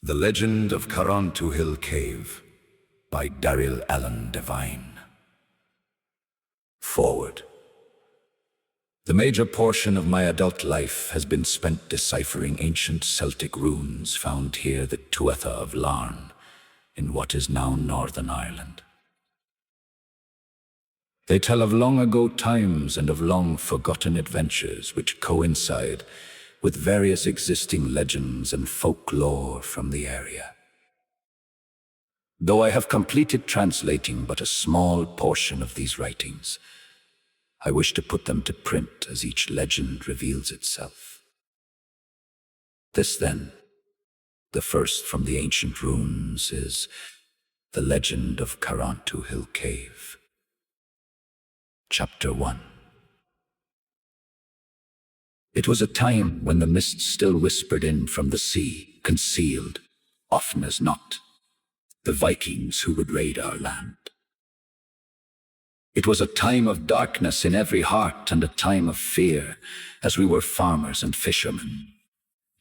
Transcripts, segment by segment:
The Legend of Carrauntoohill Cave by Darryll Devine. Forward. The major portion of my adult life has been spent deciphering ancient Celtic runes found here the Tuatha of Larn, in what is now Northern Ireland. They tell of long ago times and of long forgotten adventures which coincide with various existing legends and folklore from the area. Though I have completed translating but a small portion of these writings, I wish to put them to print as each legend reveals itself. This then, the first from the ancient runes, is the legend of Carrauntoohill Cave. Chapter 1. It was a time when the mist still whispered in from the sea, concealed, often as not, the Vikings who would raid our land. It was a time of darkness in every heart and a time of fear, as we were farmers and fishermen,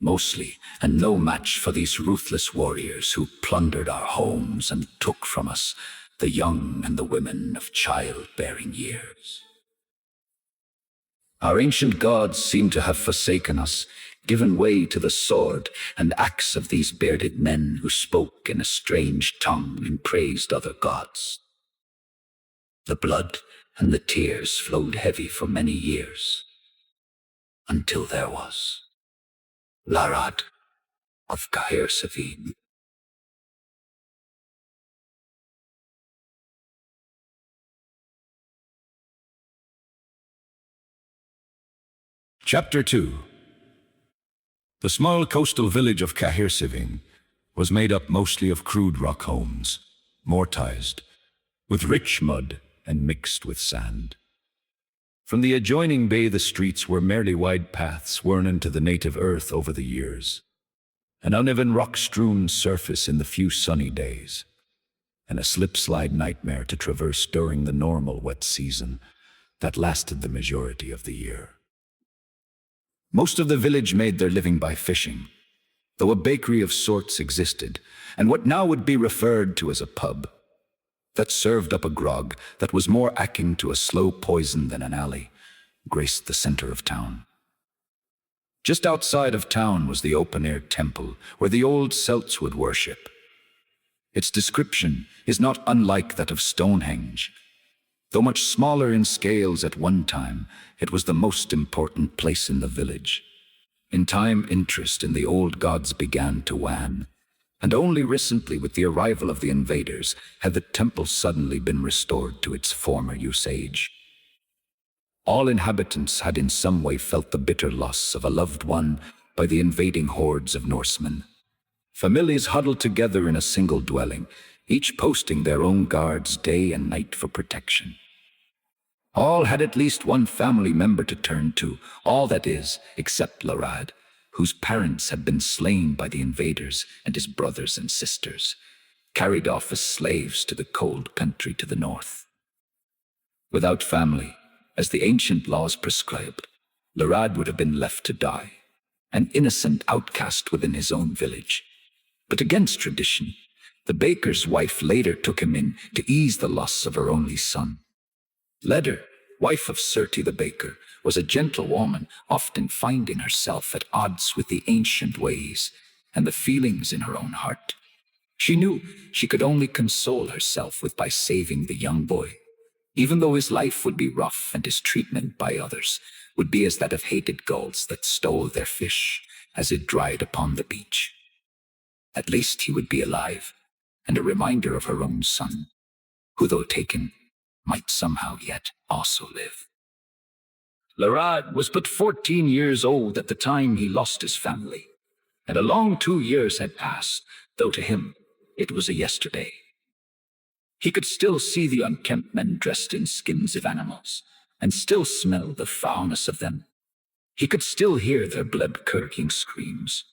mostly, and no match for these ruthless warriors who plundered our homes and took from us the young and the women of childbearing years. Our ancient gods seemed to have forsaken us, given way to the sword and axe of these bearded men who spoke in a strange tongue and praised other gods. The blood and the tears flowed heavy for many years, until there was Larrad of Carrauntoohill. Chapter 2. The small coastal village of Carrauntoohill was made up mostly of crude rock homes, mortised, with rich mud and mixed with sand. From the adjoining bay the streets were merely wide paths worn into the native earth over the years, an uneven rock-strewn surface in the few sunny days, and a slip-slide nightmare to traverse during the normal wet season that lasted the majority of the year. Most of the village made their living by fishing, though a bakery of sorts existed, and what now would be referred to as a pub, that served up a grog that was more akin to a slow poison than an alley, graced the center of town. Just outside of town was the open-air temple where the old Celts would worship. Its description is not unlike that of Stonehenge. Though much smaller in scales at one time, it was the most important place in the village. In time, interest in the old gods began to wane, and only recently, with the arrival of the invaders, had the temple suddenly been restored to its former usage. All inhabitants had in some way felt the bitter loss of a loved one by the invading hordes of Norsemen. Families huddled together in a single dwelling, each posting their own guards day and night for protection. All had at least one family member to turn to, all that is, except Larrad, whose parents had been slain by the invaders, and his brothers and sisters, carried off as slaves to the cold country to the north. Without family, as the ancient laws prescribed, Larrad would have been left to die, an innocent outcast within his own village. But against tradition, the baker's wife later took him in to ease the loss of her only son. Leder, wife of Serti the baker, was a gentle woman, often finding herself at odds with the ancient ways and the feelings in her own heart. She knew she could only console herself by saving the young boy, even though his life would be rough and his treatment by others would be as that of hated gulls that stole their fish as it dried upon the beach. At least he would be alive, and a reminder of her own son, who, though taken, might somehow yet also live. Larrad was but 14 years old at the time he lost his family, and a long 2 years had passed, though to him it was a yesterday. He could still see the unkempt men dressed in skins of animals, and still smell the foulness of them. He could still hear their blood-curdling screams,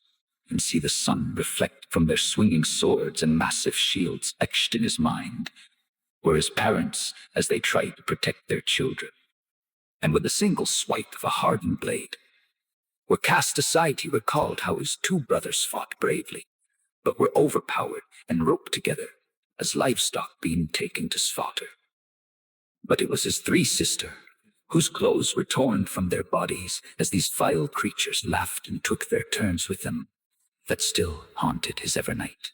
and see the sun reflect from their swinging swords and massive shields etched in his mind, were his parents as they tried to protect their children, and with a single swipe of a hardened blade, were cast aside. He recalled how his 2 brothers fought bravely, but were overpowered and roped together as livestock being taken to slaughter. But it was his 3 sisters, whose clothes were torn from their bodies as these vile creatures laughed and took their turns with them, that still haunted his evernight.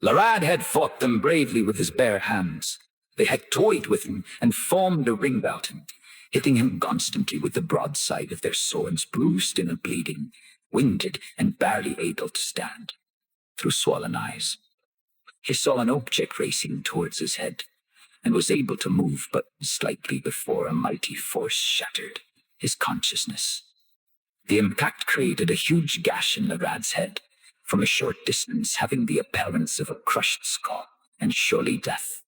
Larad had fought them bravely with his bare hands. They had toyed with him and formed a ring about him, hitting him constantly with the broadside of their swords, bruised and bleeding, winded and barely able to stand. Through swollen eyes, he saw an object racing towards his head, and was able to move but slightly before a mighty force shattered his consciousness. The impact created a huge gash in Larad's head, from a short distance having the appearance of a crushed skull and surely death.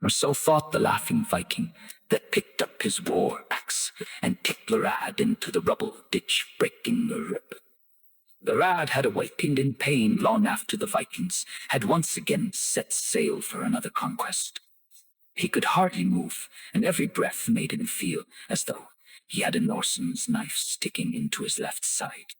Or so thought the laughing Viking that picked up his war axe and kicked Larad into the rubble ditch, breaking a rib. Larad had awakened in pain long after the Vikings had once again set sail for another conquest. He could hardly move, and every breath made him feel as though he had a Norseman's knife sticking into his left side.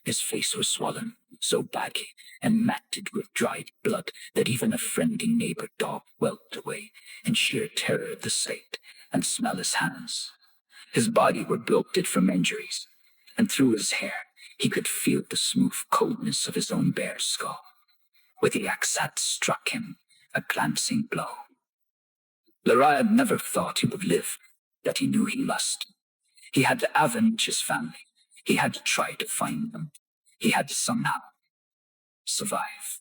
His face was swollen, so badly, and matted with dried blood that even a friendly neighbor dog welped away in sheer terror at the sight and smell his hands. His body was bloated from injuries, and through his hair he could feel the smooth coldness of his own bare skull, where the axe had struck him a glancing blow. Larad never thought he would live, that he knew he must. He had to avenge his family. He had to try to find them. He had to somehow survive.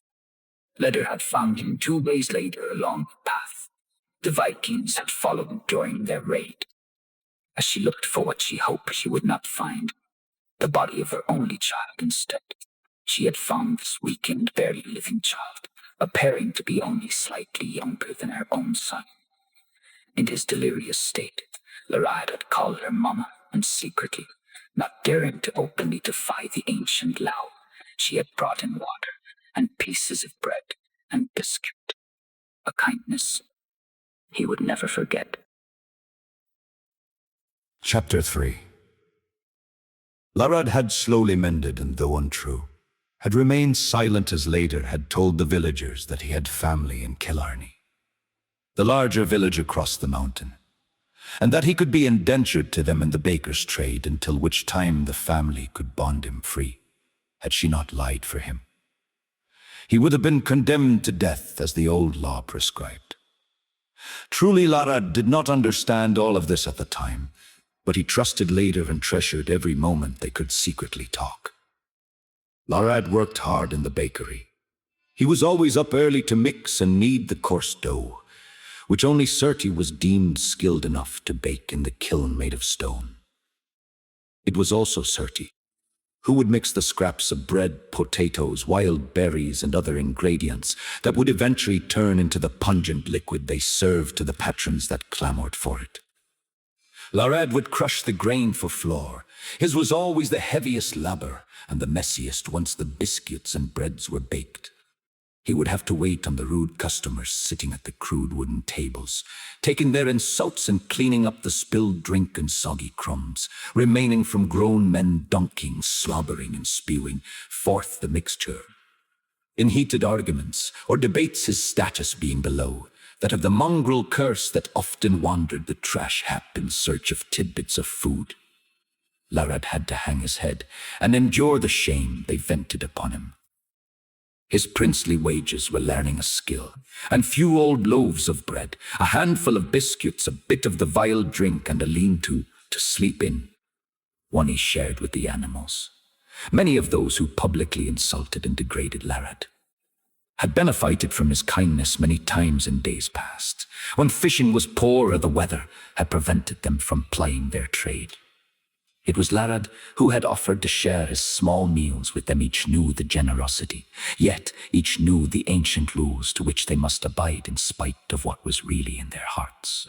Leder had found him 2 days later along the path. The Vikings had followed him during their raid. As she looked for what she hoped she would not find, the body of her only child instead, she had found this weakened, barely living child, appearing to be only slightly younger than her own son. In his delirious state, Larad had called her Mama, and secretly, not daring to openly defy the ancient law, she had brought him water and pieces of bread and biscuit, a kindness he would never forget. Chapter 3. Larad had slowly mended, and though untrue, had remained silent as Leder had told the villagers that he had family in Killarney, the larger village across the mountain, and that he could be indentured to them in the baker's trade, until which time the family could bond him free, had she not lied for him. He would have been condemned to death as the old law prescribed. Truly, Larad did not understand all of this at the time, but he trusted Leder and treasured every moment they could secretly talk. Larad worked hard in the bakery. He was always up early to mix and knead the coarse dough, which only Surti was deemed skilled enough to bake in the kiln made of stone. It was also Surti who would mix the scraps of bread, potatoes, wild berries, and other ingredients that would eventually turn into the pungent liquid they served to the patrons that clamored for it. Larad would crush the grain for flour. His was always the heaviest labor and the messiest once the biscuits and breads were baked. He would have to wait on the rude customers sitting at the crude wooden tables, taking their insults and cleaning up the spilled drink and soggy crumbs, remaining from grown men dunking, slobbering, and spewing forth the mixture. In heated arguments or debates, his status being below that of the mongrel curse that often wandered the trash heap in search of tidbits of food, Larad had to hang his head and endure the shame they vented upon him. His princely wages were learning a skill, and few old loaves of bread, a handful of biscuits, a bit of the vile drink, and a lean-to sleep in, one he shared with the animals. Many of those who publicly insulted and degraded Larad had benefited from his kindness many times in days past, when fishing was poor or the weather had prevented them from plying their trade. It was Larad who had offered to share his small meals with them. Each knew the generosity, yet each knew the ancient rules to which they must abide in spite of what was really in their hearts.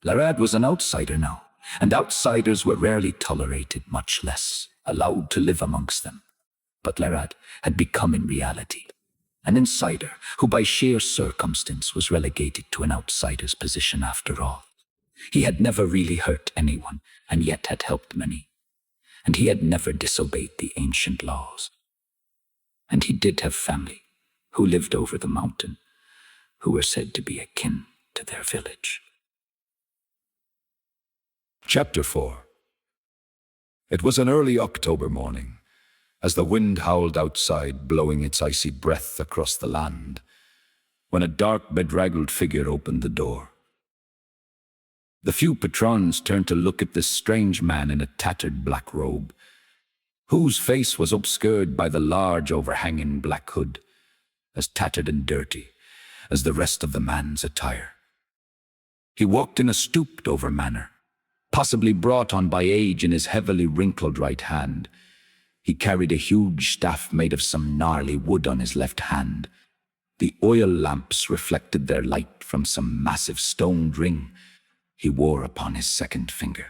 Larad was an outsider now, and outsiders were rarely tolerated, much less allowed to live amongst them. But Larad had become in reality an insider who by sheer circumstance was relegated to an outsider's position after all. He had never really hurt anyone, and yet had helped many, and he had never disobeyed the ancient laws. And he did have family, who lived over the mountain, who were said to be akin to their village. Chapter 4. It was an early October morning, as the wind howled outside, blowing its icy breath across the land, when a dark, bedraggled figure opened the door. The few patrons turned to look at this strange man in a tattered black robe, whose face was obscured by the large overhanging black hood, as tattered and dirty as the rest of the man's attire. He walked in a stooped-over manner, possibly brought on by age. In his heavily wrinkled right hand, he carried a huge staff made of some gnarly wood on his left hand. The oil lamps reflected their light from some massive stone ring he wore upon his second finger.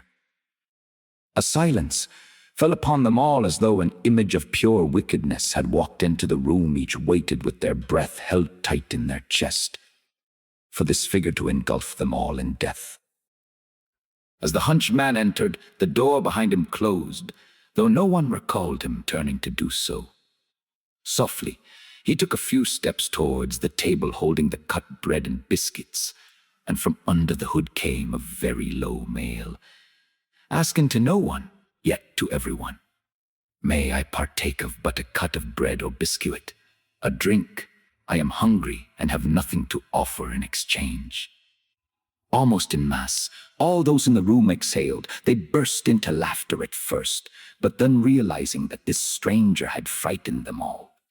A silence fell upon them all, as though an image of pure wickedness had walked into the room. Each waited with their breath held tight in their chest, for this figure to engulf them all in death. As the hunched man entered, the door behind him closed, though no one recalled him turning to do so. Softly, he took a few steps towards the table holding the cut bread and biscuits, and from under the hood came a very low male, asking to no one, yet to everyone, "May I partake of but a cut of bread or biscuit, a drink? I am hungry and have nothing to offer in exchange." Almost en masse, all those in the room exhaled. They burst into laughter at first, but then realizing that this stranger had frightened them all,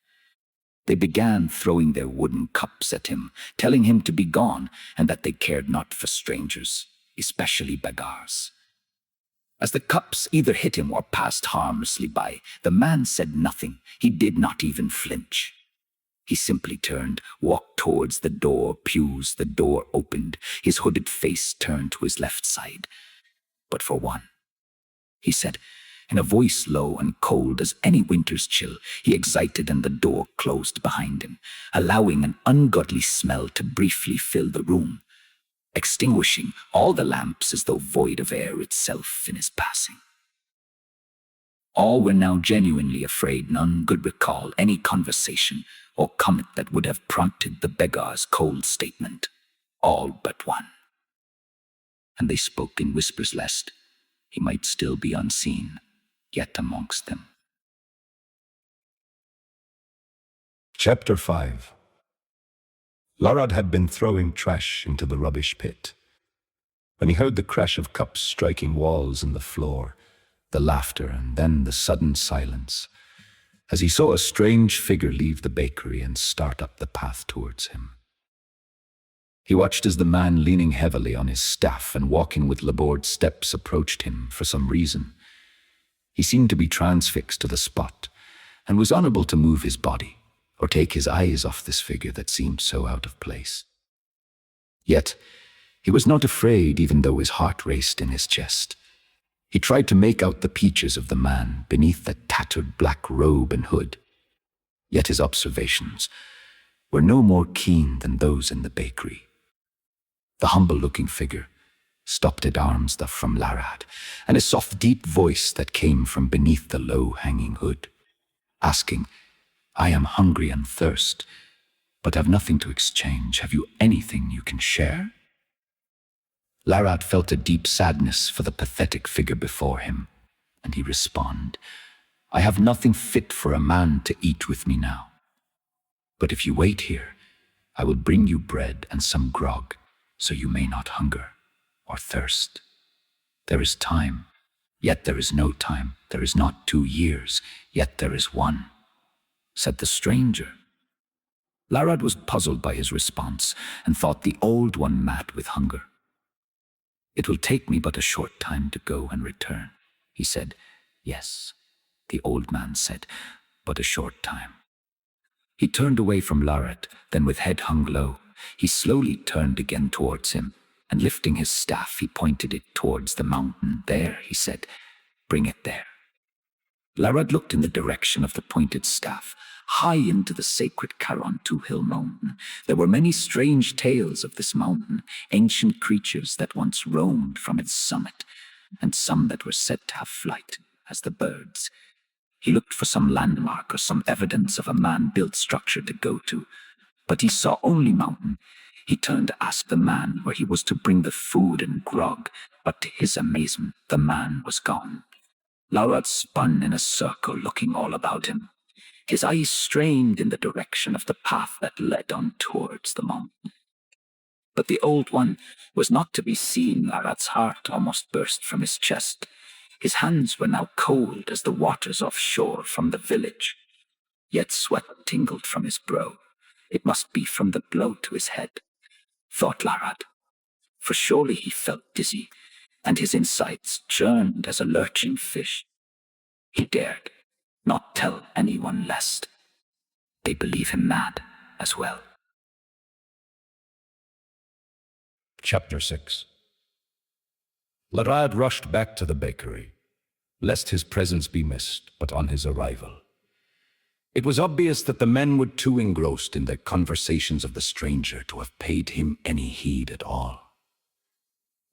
they began throwing their wooden cups at him, telling him to be gone, and that they cared not for strangers, especially beggars. As the cups either hit him or passed harmlessly by, the man said nothing. He did not even flinch. He simply turned, walked towards the door pews. The door opened. His hooded face turned to his left side. "But for one," he said, in a voice low and cold as any winter's chill. He exited, and the door closed behind him, allowing an ungodly smell to briefly fill the room, extinguishing all the lamps as though void of air itself in his passing. All were now genuinely afraid. None could recall any conversation or comment that would have prompted the beggar's cold statement. All but one. And they spoke in whispers, lest he might still be unseen, yet amongst them. Chapter 5. Larrad had been throwing trash into the rubbish pit, when he heard the crash of cups striking walls and the floor, the laughter, and then the sudden silence, as he saw a strange figure leave the bakery and start up the path towards him. He watched as the man, leaning heavily on his staff and walking with labored steps, approached him. For some reason, he seemed to be transfixed to the spot, and was unable to move his body or take his eyes off this figure that seemed so out of place. Yet he was not afraid, even though his heart raced in his chest. He tried to make out the features of the man beneath that tattered black robe and hood, yet his observations were no more keen than those in the bakery. The humble-looking figure stopped at arm's length from Larrad, and a soft, deep voice that came from beneath the low-hanging hood, asking, "I am hungry and thirst, but have nothing to exchange. Have you anything you can share?" Larrad felt a deep sadness for the pathetic figure before him, and he responded, "I have nothing fit for a man to eat with me now. But if you wait here, I will bring you bread and some grog, so you may not hunger or thirst. There is time, yet there is no time. There is not 2 years, yet there is 1, said the stranger. Larrad was puzzled by his response, and thought the old one mad with hunger. "It will take me but a short time to go and return," he said. "Yes," the old man said, "but a short time." He turned away from Larrad, then with head hung low, he slowly turned again towards him, and lifting his staff, he pointed it towards the mountain. "There," he said, "bring it there." Larrad looked in the direction of the pointed staff, high into the sacred Carrauntoohill mountain. There were many strange tales of this mountain, ancient creatures that once roamed from its summit, and some that were said to have flight as the birds. He looked for some landmark or some evidence of a man-built structure to go to, but he saw only mountain. He turned to ask the man where he was to bring the food and grog, but to his amazement, the man was gone. Larrad spun in a circle, looking all about him. His eyes strained in the direction of the path that led on towards the mountain. But the Old One was not to be seen. Larrad's heart almost burst from his chest. His hands were now cold as the waters offshore from the village. Yet sweat tingled from his brow. It must be from the blow to his head, thought Larrad, for surely he felt dizzy, and his insides churned as a lurching fish. He dared not tell anyone lest they believe him mad as well. Chapter 6. Larrad rushed back to the bakery, lest his presence be missed, but on his arrival, it was obvious that the men were too engrossed in their conversations of the stranger to have paid him any heed at all.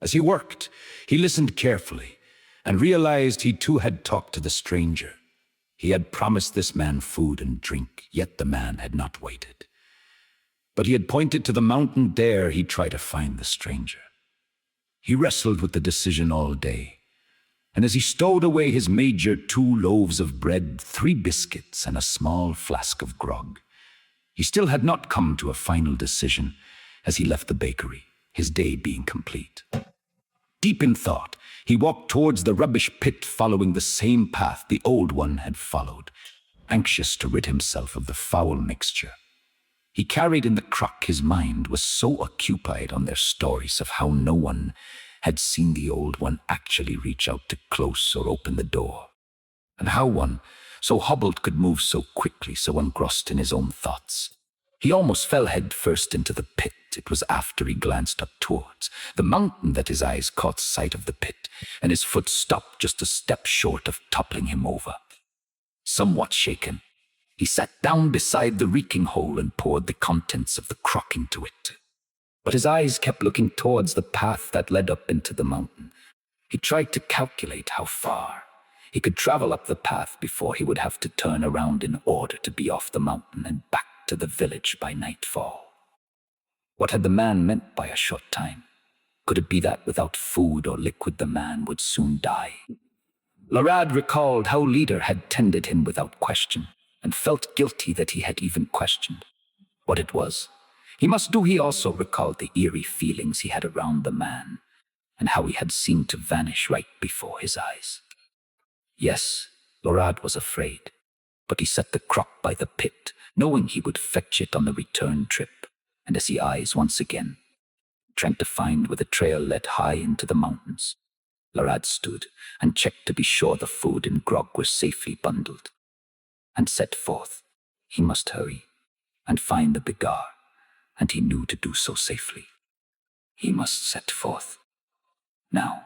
As he worked, he listened carefully and realized he too had talked to the stranger. He had promised this man food and drink, yet the man had not waited. But he had pointed to the mountain. There he'd try to find the stranger. He wrestled with the decision all day, and as he stowed away his major 2 loaves of bread, 3 biscuits, and a small flask of grog, he still had not come to a final decision as he left the bakery, his day being complete. Deep in thought, he walked towards the rubbish pit, following the same path the Old One had followed, anxious to rid himself of the foul mixture he carried in the crock. His mind was so occupied on their stories of how no one had seen the Old One actually reach out to close or open the door, and how one so hobbled could move so quickly, so engrossed in his own thoughts. He almost fell head first into the pit. It was after he glanced up towards the mountain that his eyes caught sight of the pit, and his foot stopped just a step short of toppling him over. Somewhat shaken, he sat down beside the reeking hole and poured the contents of the crock into it. But his eyes kept looking towards the path that led up into the mountain. He tried to calculate how far he could travel up the path before he would have to turn around in order to be off the mountain and back to the village by nightfall. What had the man meant by a short time? Could it be that without food or liquid the man would soon die? Larrad recalled how Leader had tended him without question, and felt guilty that he had even questioned what it was he must do. He also recalled the eerie feelings he had around the man, and how he had seemed to vanish right before his eyes. Yes, Larrad was afraid, but he set the crock by the pit, knowing he would fetch it on the return trip, and as he eyes once again, trying to find where the trail led high into the mountains, Larrad stood and checked to be sure the food and grog were safely bundled, and set forth. He must hurry and find the Bigar, and he knew to do so safely. He must set forth now.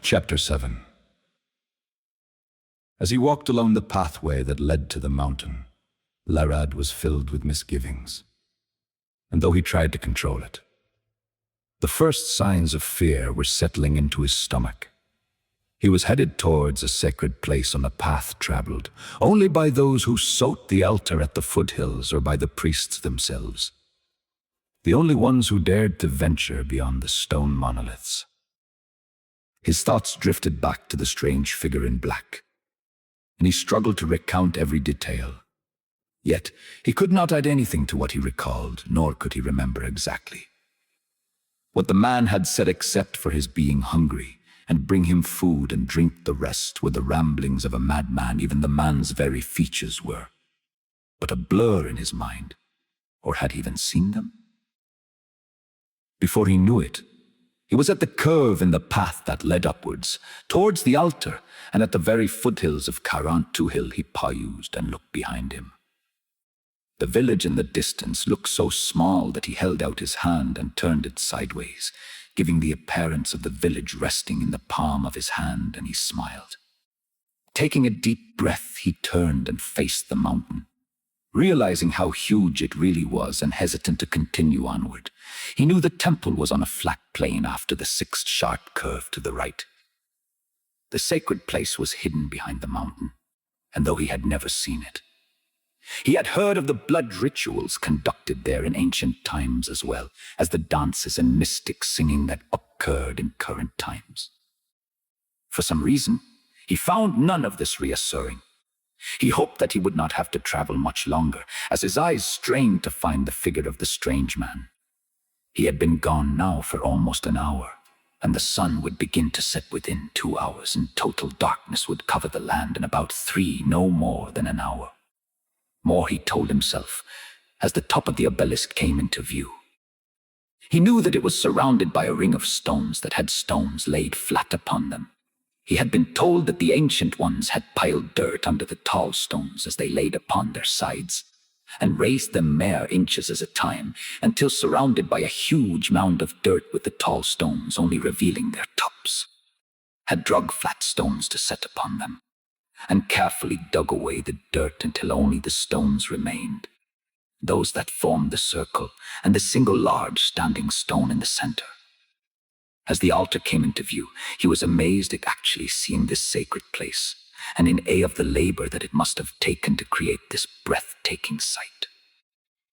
Chapter 7. As he walked along the pathway that led to the mountain, Larrad was filled with misgivings, and though he tried to control it, the first signs of fear were settling into his stomach. He was headed towards a sacred place on a path traveled only by those who sought the altar at the foothills or by the priests themselves, the only ones who dared to venture beyond the stone monoliths. His thoughts drifted back to the strange figure in black, and he struggled to recount every detail. Yet he could not add anything to what he recalled, nor could he remember exactly what the man had said, except for his being hungry and bring him food and drink. The rest were the ramblings of a madman. Even the man's very features were but a blur in his mind. Or had he even seen them? Before he knew it, he was at the curve in the path that led upwards, towards the altar, and at the very foothills of Carrauntoohill. He paused and looked behind him. The village in the distance looked so small that he held out his hand and turned it sideways, giving the appearance of the village resting in the palm of his hand, and he smiled. Taking a deep breath, he turned and faced the mountain. Realizing how huge it really was and hesitant to continue onward, he knew the temple was on a flat plain after the sixth sharp curve to the right. The sacred place was hidden behind the mountain, and though he had never seen it, he had heard of the blood rituals conducted there in ancient times, as well as the dances and mystic singing that occurred in current times. For some reason, he found none of this reassuring. He hoped that he would not have to travel much longer, as his eyes strained to find the figure of the strange man. He had been gone now for almost an hour, and the sun would begin to set within 2 hours, and total darkness would cover the land in about 3, no more than an hour. More, he told himself, as the top of the obelisk came into view. He knew that it was surrounded by a ring of stones that had stones laid flat upon them. He had been told that the ancient ones had piled dirt under the tall stones as they laid upon their sides, and raised them mere inches at a time, until surrounded by a huge mound of dirt with the tall stones only revealing their tops, had drug flat stones to set upon them, and carefully dug away the dirt until only the stones remained, those that formed the circle and the single large standing stone in the center. As the altar came into view, he was amazed at actually seeing this sacred place, and in awe of the labor that it must have taken to create this breathtaking sight.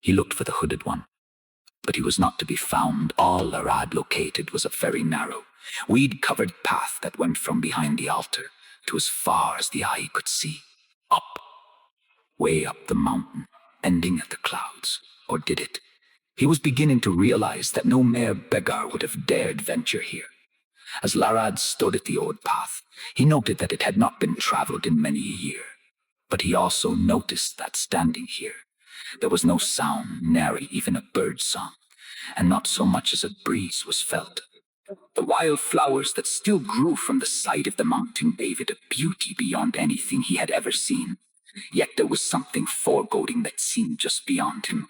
He looked for the hooded one, but he was not to be found. All Larrad located was a very narrow, weed-covered path that went from behind the altar to as far as the eye could see, up, way up the mountain, ending at the clouds. Or did it? He was beginning to realize that no mere beggar would have dared venture here. As Larrad stood at the old path, he noted that it had not been traveled in many a year. But he also noticed that standing here, there was no sound, nary even a bird's song, and not so much as a breeze was felt. The wild flowers that still grew from the side of the mountain gave it a beauty beyond anything he had ever seen. Yet there was something foreboding that seemed just beyond him.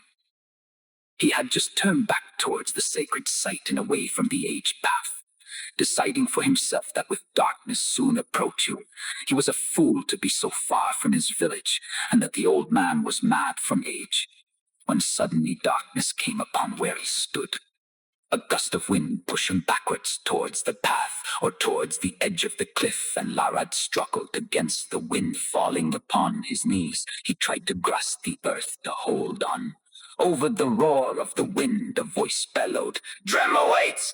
He had just turned back towards the sacred site and away from the aged path, deciding for himself that with darkness soon approaching, he was a fool to be so far from his village, and that the old man was mad from age, when suddenly darkness came upon where he stood. A gust of wind pushed him backwards towards the path, or towards the edge of the cliff, and Larrad struggled against the wind, falling upon his knees. He tried to grasp the earth to hold on. Over the roar of the wind, a voice bellowed, "Drem awaits!"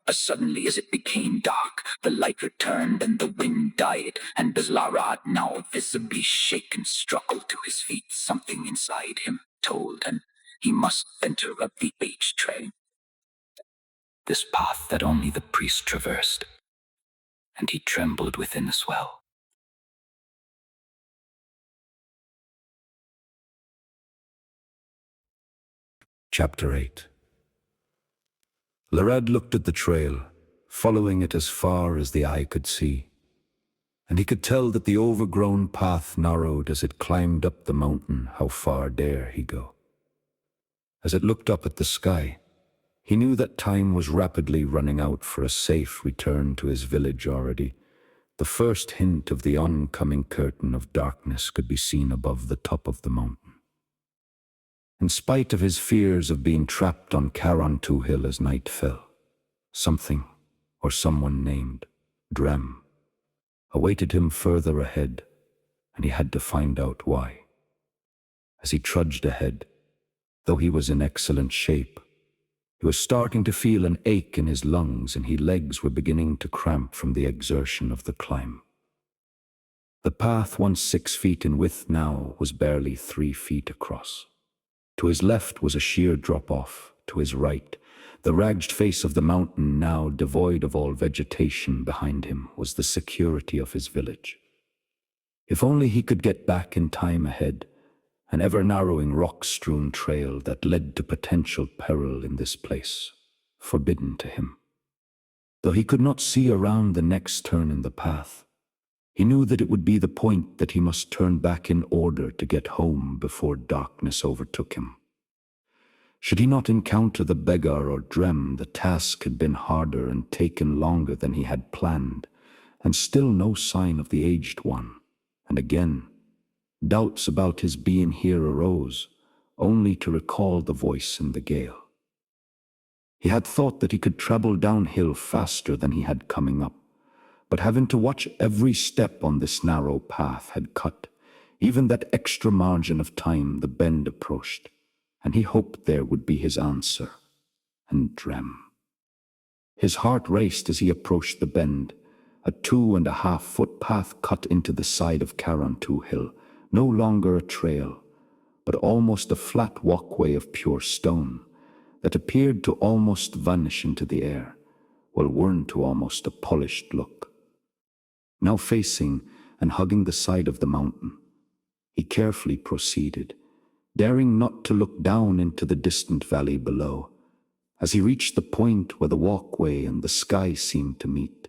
As suddenly as it became dark, the light returned and the wind died, and as Larrad, now visibly shaken, struggled to his feet, something inside him told him he must enter up the H-train. This path that only the priest traversed, and he trembled within as well. Chapter 8. Larrad looked at the trail, following it as far as the eye could see, and he could tell that the overgrown path narrowed as it climbed up the mountain. How far dare he go? As it looked up at the sky, he knew that time was rapidly running out for a safe return to his village already. The first hint of the oncoming curtain of darkness could be seen above the top of the mountain. In spite of his fears of being trapped on Carrauntoohill as night fell, something, or someone named Drem, awaited him further ahead, and he had to find out why. As he trudged ahead, though he was in excellent shape, he was starting to feel an ache in his lungs, and his legs were beginning to cramp from the exertion of the climb. The path, once 6 feet in width, now was barely 3 feet across. To his left was a sheer drop-off. To his right, the ragged face of the mountain, now devoid of all vegetation. Behind him was the security of his village. If only he could get back in time ahead, an ever-narrowing rock-strewn trail that led to potential peril in this place, forbidden to him. Though he could not see around the next turn in the path, he knew that it would be the point that he must turn back in order to get home before darkness overtook him. Should he not encounter the beggar or Drem, the task had been harder and taken longer than he had planned, and still no sign of the aged one. And again, Doubts about his being here arose, only to recall the voice in the gale. He had thought that he could travel downhill faster than he had coming up, but having to watch every step on this narrow path had cut even that extra margin of time the bend approached, and he hoped there would be his answer, and dream. His heart raced as he approached the bend, a 2.5-foot path cut into the side of Carrauntoohill, no longer a trail, but almost a flat walkway of pure stone that appeared to almost vanish into the air, while worn to almost a polished look. Now facing and hugging the side of the mountain, he carefully proceeded, daring not to look down into the distant valley below. As he reached the point where the walkway and the sky seemed to meet,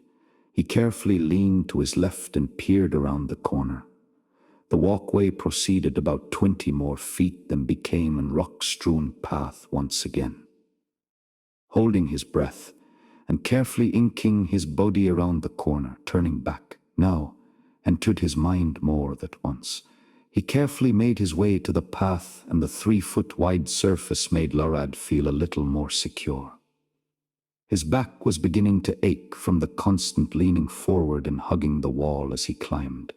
he carefully leaned to his left and peered around the corner. The walkway proceeded about 20 more feet, then became an rock-strewn path once again. Holding his breath and carefully inking his body around the corner, turning back, now entered his mind more that once. He carefully made his way to the path, and the 3-foot-wide surface made Larrad feel a little more secure. His back was beginning to ache from the constant leaning forward and hugging the wall as he climbed,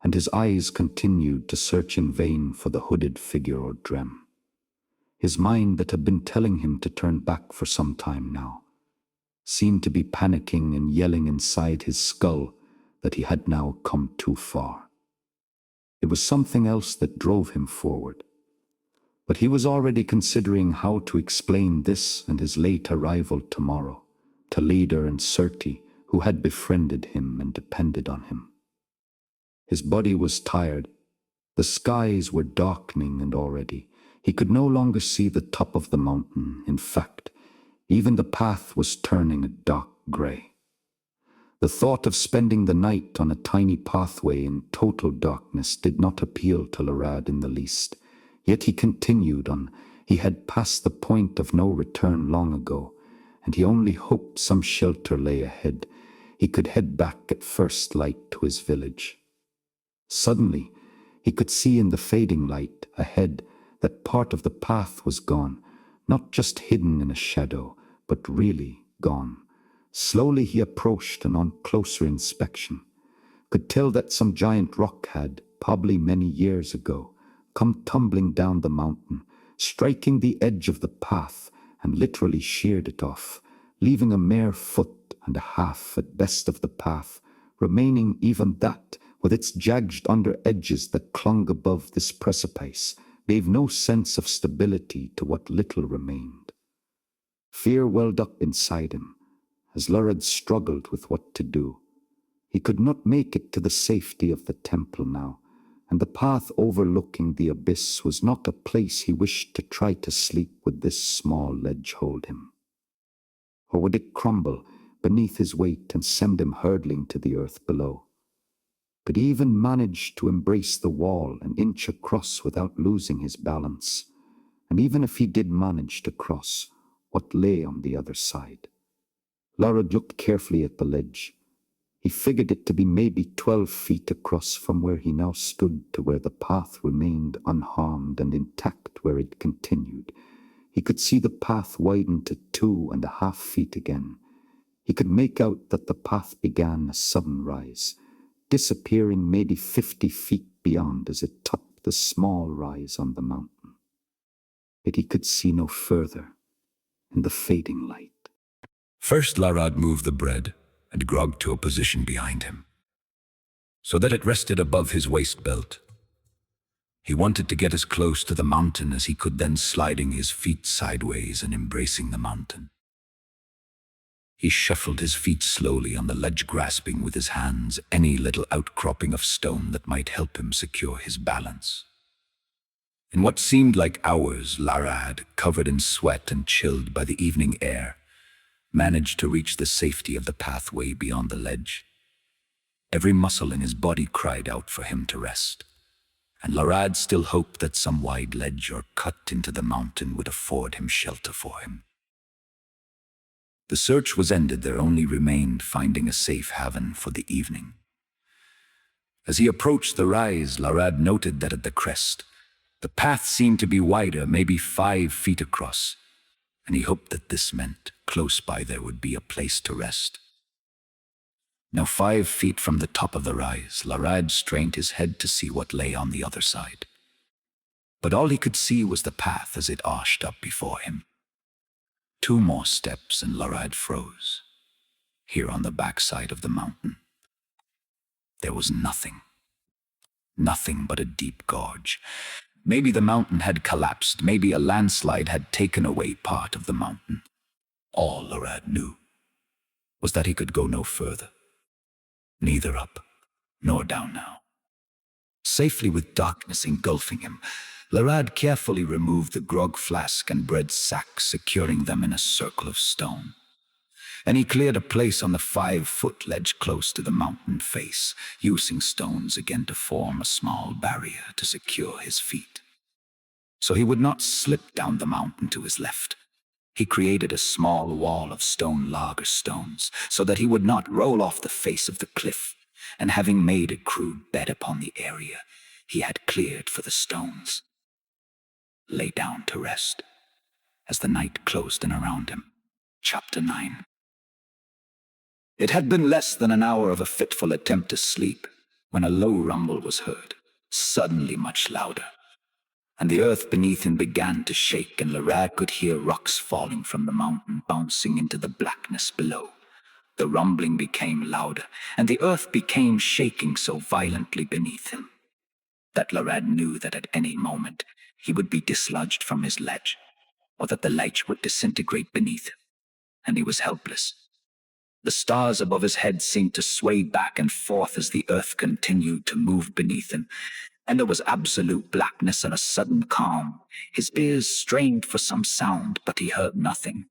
and his eyes continued to search in vain for the hooded figure or Drem. His mind, that had been telling him to turn back for some time now, seemed to be panicking and yelling inside his skull that he had now come too far. It was something else that drove him forward, but he was already considering how to explain this and his late arrival tomorrow to Leader and Surti, who had befriended him and depended on him. His body was tired. The skies were darkening, and already he could no longer see the top of the mountain. In fact, even the path was turning a dark gray. The thought of spending the night on a tiny pathway in total darkness did not appeal to Larrad in the least. Yet he continued on. He had passed the point of no return long ago, and he only hoped some shelter lay ahead. He could head back at first light to his village. Suddenly, he could see in the fading light ahead that part of the path was gone, not just hidden in a shadow, but really gone. Slowly he approached, and on closer inspection, could tell that some giant rock had, probably many years ago, come tumbling down the mountain, striking the edge of the path, and literally sheared it off, leaving a mere 1.5 foot at best of the path, remaining even that, with its jagged under edges that clung above this precipice, gave no sense of stability to what little remained. Fear welled up inside him, as Larrad struggled with what to do. He could not make it to the safety of the temple now, and the path overlooking the abyss was not a place he wished to try to sleep with this small ledge hold him. Or would it crumble beneath his weight and send him hurtling to the earth below? Could he even manage to embrace the wall and inch across without losing his balance? And even if he did manage to cross, what lay on the other side? Larrad looked carefully at the ledge. He figured it to be maybe 12 feet across from where he now stood to where the path remained unharmed and intact where it continued. He could see the path widen to 2.5 feet again. He could make out that the path began a sudden rise, disappearing maybe 50 feet beyond as it topped the small rise on the mountain. Yet he could see no further in the fading light. First Larrad moved the bread and grog to a position behind him, so that it rested above his waist belt. He wanted to get as close to the mountain as he could, then sliding his feet sideways and embracing the mountain. He shuffled his feet slowly on the ledge, grasping with his hands any little outcropping of stone that might help him secure his balance. In what seemed like hours, Larrad, covered in sweat and chilled by the evening air, managed to reach the safety of the pathway beyond the ledge. Every muscle in his body cried out for him to rest, and Larrad still hoped that some wide ledge or cut into the mountain would afford him shelter for him. The search was ended. There only remained finding a safe haven for the evening. As he approached the rise, Larad noted that at the crest, the path seemed to be wider, maybe 5 feet across, and he hoped that this meant close by there would be a place to rest. Now 5 feet from the top of the rise, Larad strained his head to see what lay on the other side. But all he could see was the path as it arched up before him. 2 more steps and Larad froze. Here on the backside of the mountain, there was nothing. Nothing but a deep gorge. Maybe the mountain had collapsed. Maybe a landslide had taken away part of the mountain. All Larad knew was that he could go no further. Neither up nor down now. Safely with darkness engulfing him, Larad carefully removed the grog flask and bread sack, securing them in a circle of stone. And he cleared a place on the 5-foot ledge close to the mountain face, using stones again to form a small barrier to secure his feet. So he would not slip down the mountain to his left. He created a small wall of stone lager stones, so that he would not roll off the face of the cliff, and having made a crude bed upon the area he had cleared for the stones, lay down to rest as the night closed in around him. Chapter 9. It had been less than an hour of a fitful attempt to sleep when a low rumble was heard, suddenly much louder, and the earth beneath him began to shake, and Larad could hear rocks falling from the mountain, bouncing into the blackness below. The rumbling became louder, and the earth became shaking so violently beneath him that Larad knew that at any moment he would be dislodged from his ledge, or that the ledge would disintegrate beneath him, and he was helpless. The stars above his head seemed to sway back and forth as the earth continued to move beneath him, and there was absolute blackness and a sudden calm. His ears strained for some sound, but he heard nothing.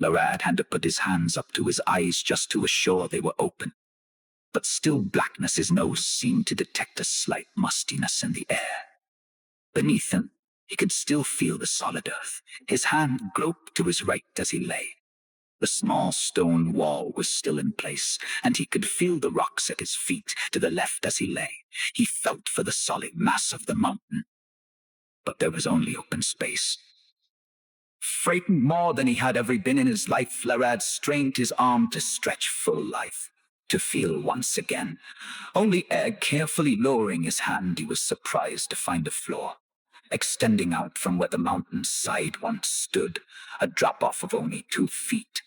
Larad had to put his hands up to his eyes just to assure they were open. But still blackness. His nose seemed to detect a slight mustiness in the air. Beneath him, he could still feel the solid earth. His hand groped to his right as he lay. The small stone wall was still in place, and he could feel the rocks at his feet. To the left as he lay, he felt for the solid mass of the mountain. But there was only open space. Frightened more than he had ever been in his life, Larad strained his arm to stretch full life, to feel once again. Only ere carefully lowering his hand, he was surprised to find a floor, extending out from where the mountain's side once stood, a drop-off of only 2 feet.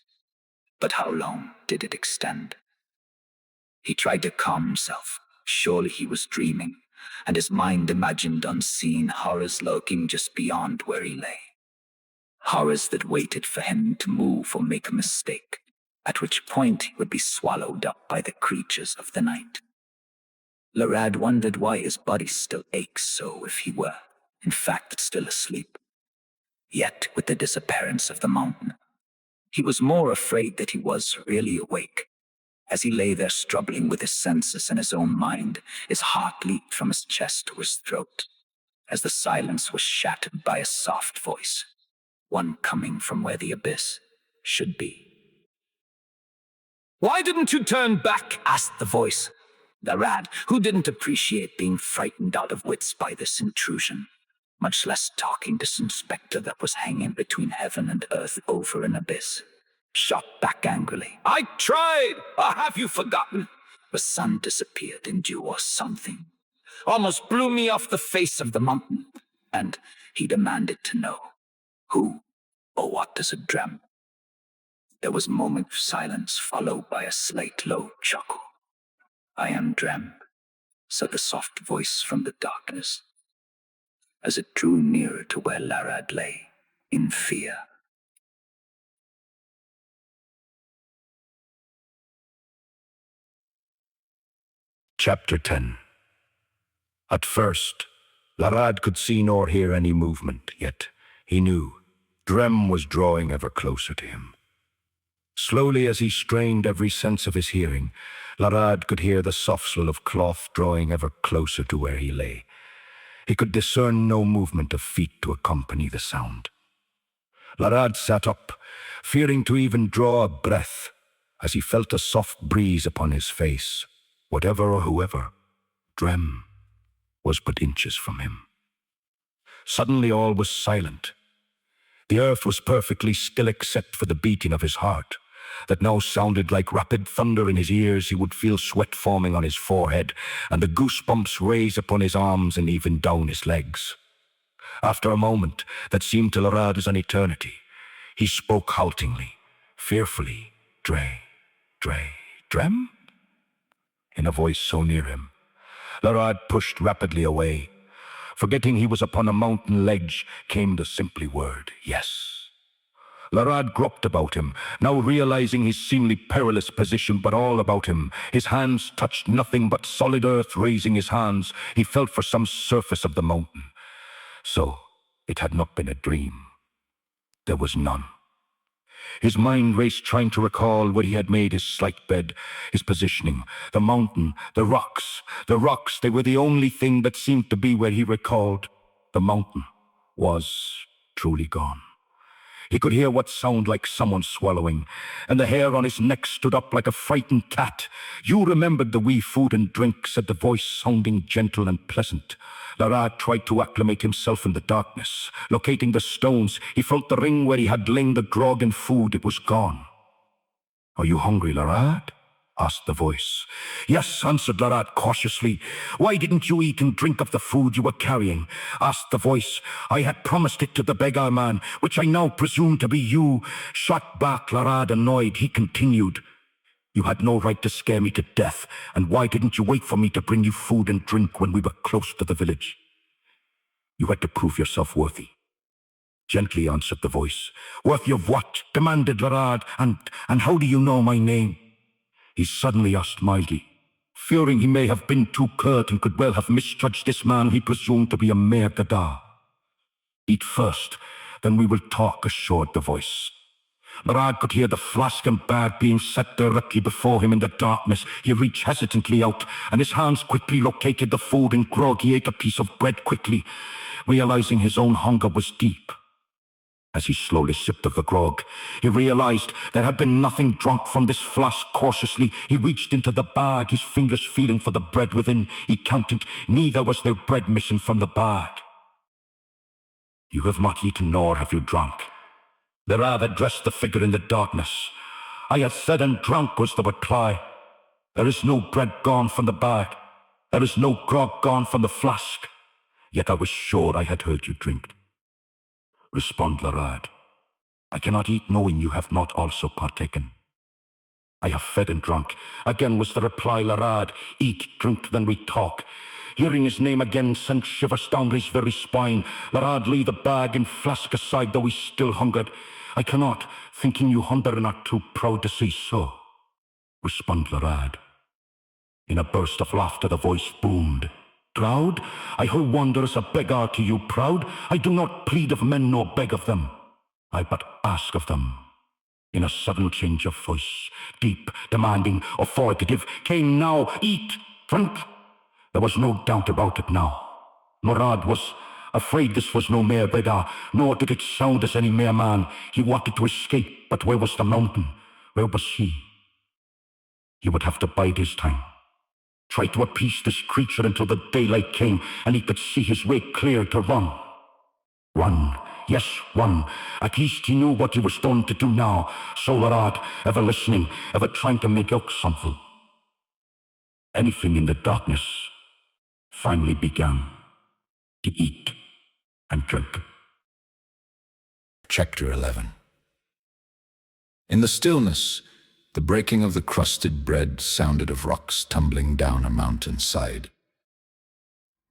But how long did it extend? He tried to calm himself. Surely he was dreaming, and his mind imagined unseen horrors lurking just beyond where he lay. Horrors that waited for him to move or make a mistake, at which point he would be swallowed up by the creatures of the night. Larad wondered why his body still ached so if he were, in fact, still asleep. Yet, with the disappearance of the mountain, he was more afraid that he was really awake. As he lay there struggling with his senses and his own mind, his heart leaped from his chest to his throat, as the silence was shattered by a soft voice, one coming from where the abyss should be. "Why didn't you turn back?" asked the voice. Larad, who didn't appreciate being frightened out of wits by this intrusion, much less talking to some spectre that was hanging between heaven and earth over an abyss, shot back angrily. "I tried! Or have you forgotten? The sun disappeared in dew or something. Almost blew me off the face of the mountain." And he demanded to know, who or what does it dream? There was a moment of silence, followed by a slight low chuckle. "I am Drem," said the soft voice from the darkness, as it drew nearer to where Larad lay, in fear. Chapter 10. At first, Larad could see nor hear any movement, yet he knew Drem was drawing ever closer to him. Slowly, as he strained every sense of his hearing, Larad could hear the soft swirl of cloth drawing ever closer to where he lay. He could discern no movement of feet to accompany the sound. Larad sat up, fearing to even draw a breath, as he felt a soft breeze upon his face. Whatever or whoever Drem was but inches from him. Suddenly all was silent. The earth was perfectly still except for the beating of his heart, that now sounded like rapid thunder in his ears. He would feel sweat forming on his forehead, and the goosebumps raise upon his arms and even down his legs. After a moment that seemed to Larad as an eternity, he spoke haltingly, fearfully, Drem? In a voice so near him. Larad pushed rapidly away. Forgetting he was upon a mountain ledge, came the simply word, yes. Larad groped about him, now realizing his seemingly perilous position, but all about him. His hands touched nothing but solid earth. Raising his hands, he felt for some surface of the mountain. So, it had not been a dream. There was none. His mind raced, trying to recall where he had made his slight bed, his positioning, the mountain, the rocks, they were the only thing that seemed to be where he recalled. The mountain was truly gone. He could hear what sounded like someone swallowing, and the hair on his neck stood up like a frightened cat. You remembered the wee food and drink, said the voice, sounding gentle and pleasant. Larad tried to acclimate himself in the darkness. Locating the stones, he felt the ring where he had lain the grog and food. It was gone. Are you hungry, Larad? Asked the voice. Yes, answered Larad cautiously. Why didn't you eat and drink of the food you were carrying? Asked the voice. I had promised it to the beggar man, which I now presume to be you. Shot back Larad, annoyed. He continued. You had no right to scare me to death, and why didn't you wait for me to bring you food and drink when we were close to the village? You had to prove yourself worthy. Gently answered the voice. Worthy of what? Demanded Larad. And how do you know my name? He suddenly asked mildly. Fearing he may have been too curt and could well have misjudged this man he presumed to be a mere Gadar. Eat first, then we will talk, assured the voice. Larad could hear the flask and bag being set directly before him in the darkness. He reached hesitantly out, and his hands quickly located the food and grog. He ate a piece of bread quickly, realizing his own hunger was deep. As he slowly sipped of the grog, he realized there had been nothing drunk from this flask. Cautiously, he reached into the bag, his fingers feeling for the bread within. He counted. Neither was there bread missing from the bag. You have not eaten, nor have you drunk. Larad addressed the figure in the darkness. I had said and drunk, was the reply. There is no bread gone from the bag. There is no grog gone from the flask. Yet I was sure I had heard you drink. Respond, Larad. I cannot eat knowing you have not also partaken. I have fed and drunk. Again was the reply, Larad. Eat, drink, then we talk. Hearing his name again sent shivers down his very spine. Larad laid the bag and flask aside, though he still hungered. I cannot, thinking you hunger and are too proud to say so. Respond, Larad. In a burst of laughter the voice boomed. Proud? I who wander as a beggar to you proud? I do not plead of men nor beg of them. I but ask of them. In a sudden change of voice, deep, demanding, authoritative, came now, eat, drink. There was no doubt about it now. Larad was afraid this was no mere beggar, nor did it sound as any mere man. He wanted to escape, but where was the mountain? Where was he? He would have to bide his time. Try to appease this creature until the daylight came, and he could see his way clear to run. Run. Yes, run. At least he knew what he was going to do now. So Larad, ever listening, ever trying to make out something. Anything in the darkness finally began to eat and drink. Chapter 11. In the stillness, the breaking of the crusted bread sounded of rocks tumbling down a mountainside.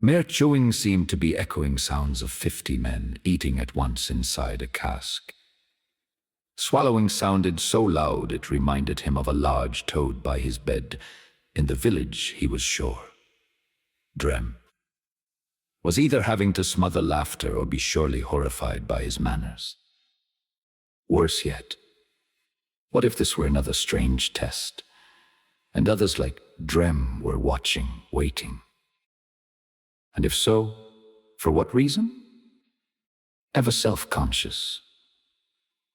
Mere chewing seemed to be echoing sounds of 50 men eating at once inside a cask. Swallowing sounded so loud it reminded him of a large toad by his bed. In the village, he was sure. Drem was either having to smother laughter or be surely horrified by his manners. Worse yet, what if this were another strange test, and others like Drem were watching, waiting? And if so, for what reason? Ever self-conscious.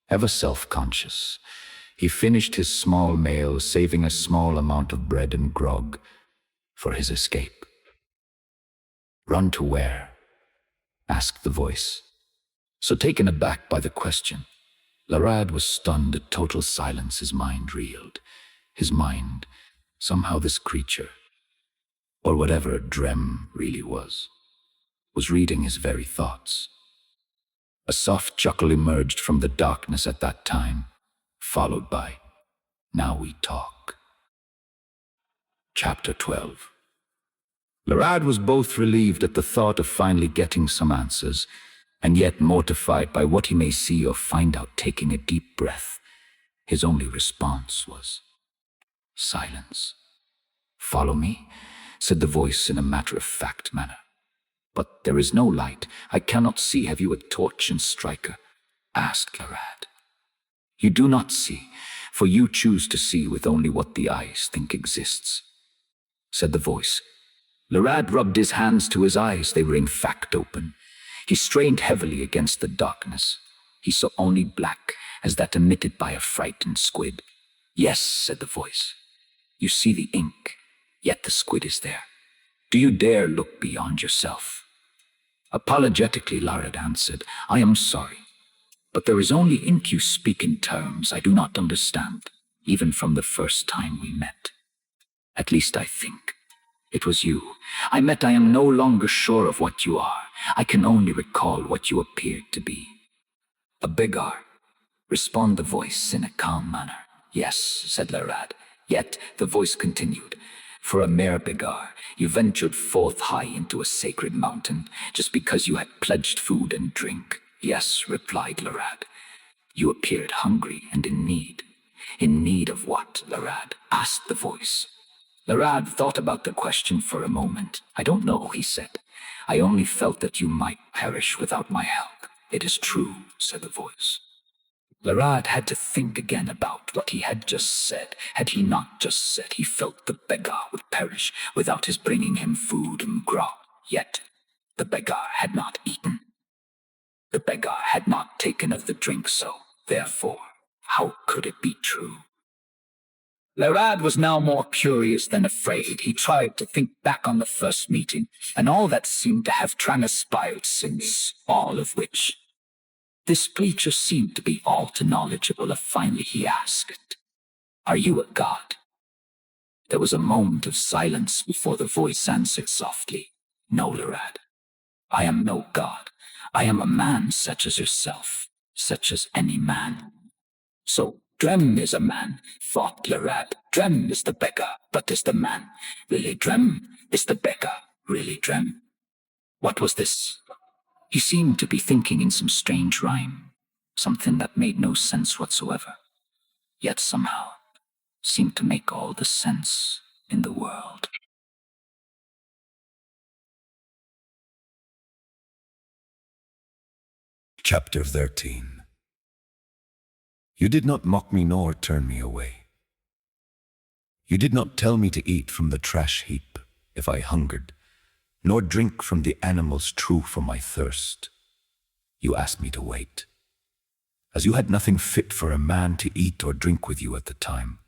Ever self-conscious, he finished his small meal, saving a small amount of bread and grog for his escape. Run to where? Asked the voice. So taken aback by the question, Larad was stunned at total silence. His mind reeled. His mind, somehow this creature, or whatever Drem really was reading his very thoughts. A soft chuckle emerged from the darkness at that time, followed by, "Now we talk." Chapter 12. Larad was both relieved at the thought of finally getting some answers, and yet mortified by what he may see or find out. Taking a deep breath, his only response was silence. "Follow me," said the voice in a matter-of-fact manner. "But there is no light. I cannot see. Have you a torch and striker?" asked Larad. "You do not see, for you choose to see with only what the eyes think exists," said the voice. Larad rubbed his hands to his eyes. They were in fact open. He strained heavily against the darkness. He saw only black, as that emitted by a frightened squid. "Yes," said the voice. "You see the ink, yet the squid is there. Do you dare look beyond yourself?" Apologetically, Larad answered, "I am sorry, but there is only ink. You speak in terms I do not understand, even from the first time we met. At least I think it was you I met. I am no longer sure of what you are. I can only recall what you appeared to be." "A Begar," responded the voice in a calm manner. "Yes," said Larad. Yet the voice continued, "For a mere Begar, you ventured forth high into a sacred mountain just because you had pledged food and drink." "Yes," replied Larad. "You appeared hungry and in need." "In need of what, Larad?" asked the voice. Larad thought about the question for a moment. "I don't know," he said. "I only felt that you might perish without my help." "It is true," said the voice. Larad had to think again about what he had just said. Had he not just said he felt the Begar would perish without his bringing him food and grog? Yet the Begar had not eaten. The Begar had not taken of the drink, so, therefore, how could it be true? Larad was now more curious than afraid. He tried to think back on the first meeting, and all that seemed to have transpired since, all of which this creature seemed to be all too knowledgeable of. Finally he asked, "Are you a god?" There was a moment of silence before the voice answered softly, "No, Larad. I am no god. I am a man such as yourself, such as any man." "So Drem is a man," thought Larad. "Drem is the Begar, but is the man really Drem? Is the Begar really Drem?" What was this? He seemed to be thinking in some strange rhyme, something that made no sense whatsoever, yet somehow seemed to make all the sense in the world. Chapter 13. You did not mock me nor turn me away. You did not tell me to eat from the trash heap if I hungered, nor drink from the animals true for my thirst. You asked me to wait, as you had nothing fit for a man to eat or drink with you at the time.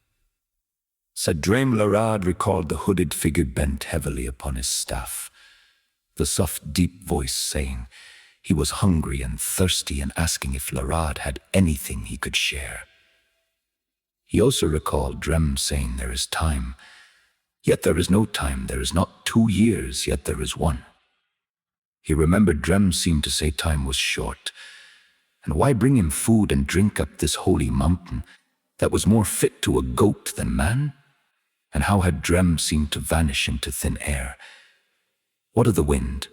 Said Drem. Larad recalled the hooded figure bent heavily upon his staff, the soft deep voice saying he was hungry and thirsty and asking if Larad had anything he could share. He also recalled Drem saying there is time, yet there is no time. There is not 2 years, yet there is 1. He remembered Drem seemed to say time was short, and why bring him food and drink up this holy mountain that was more fit to a goat than man? And how had Drem seemed to vanish into thin air? What of the wind,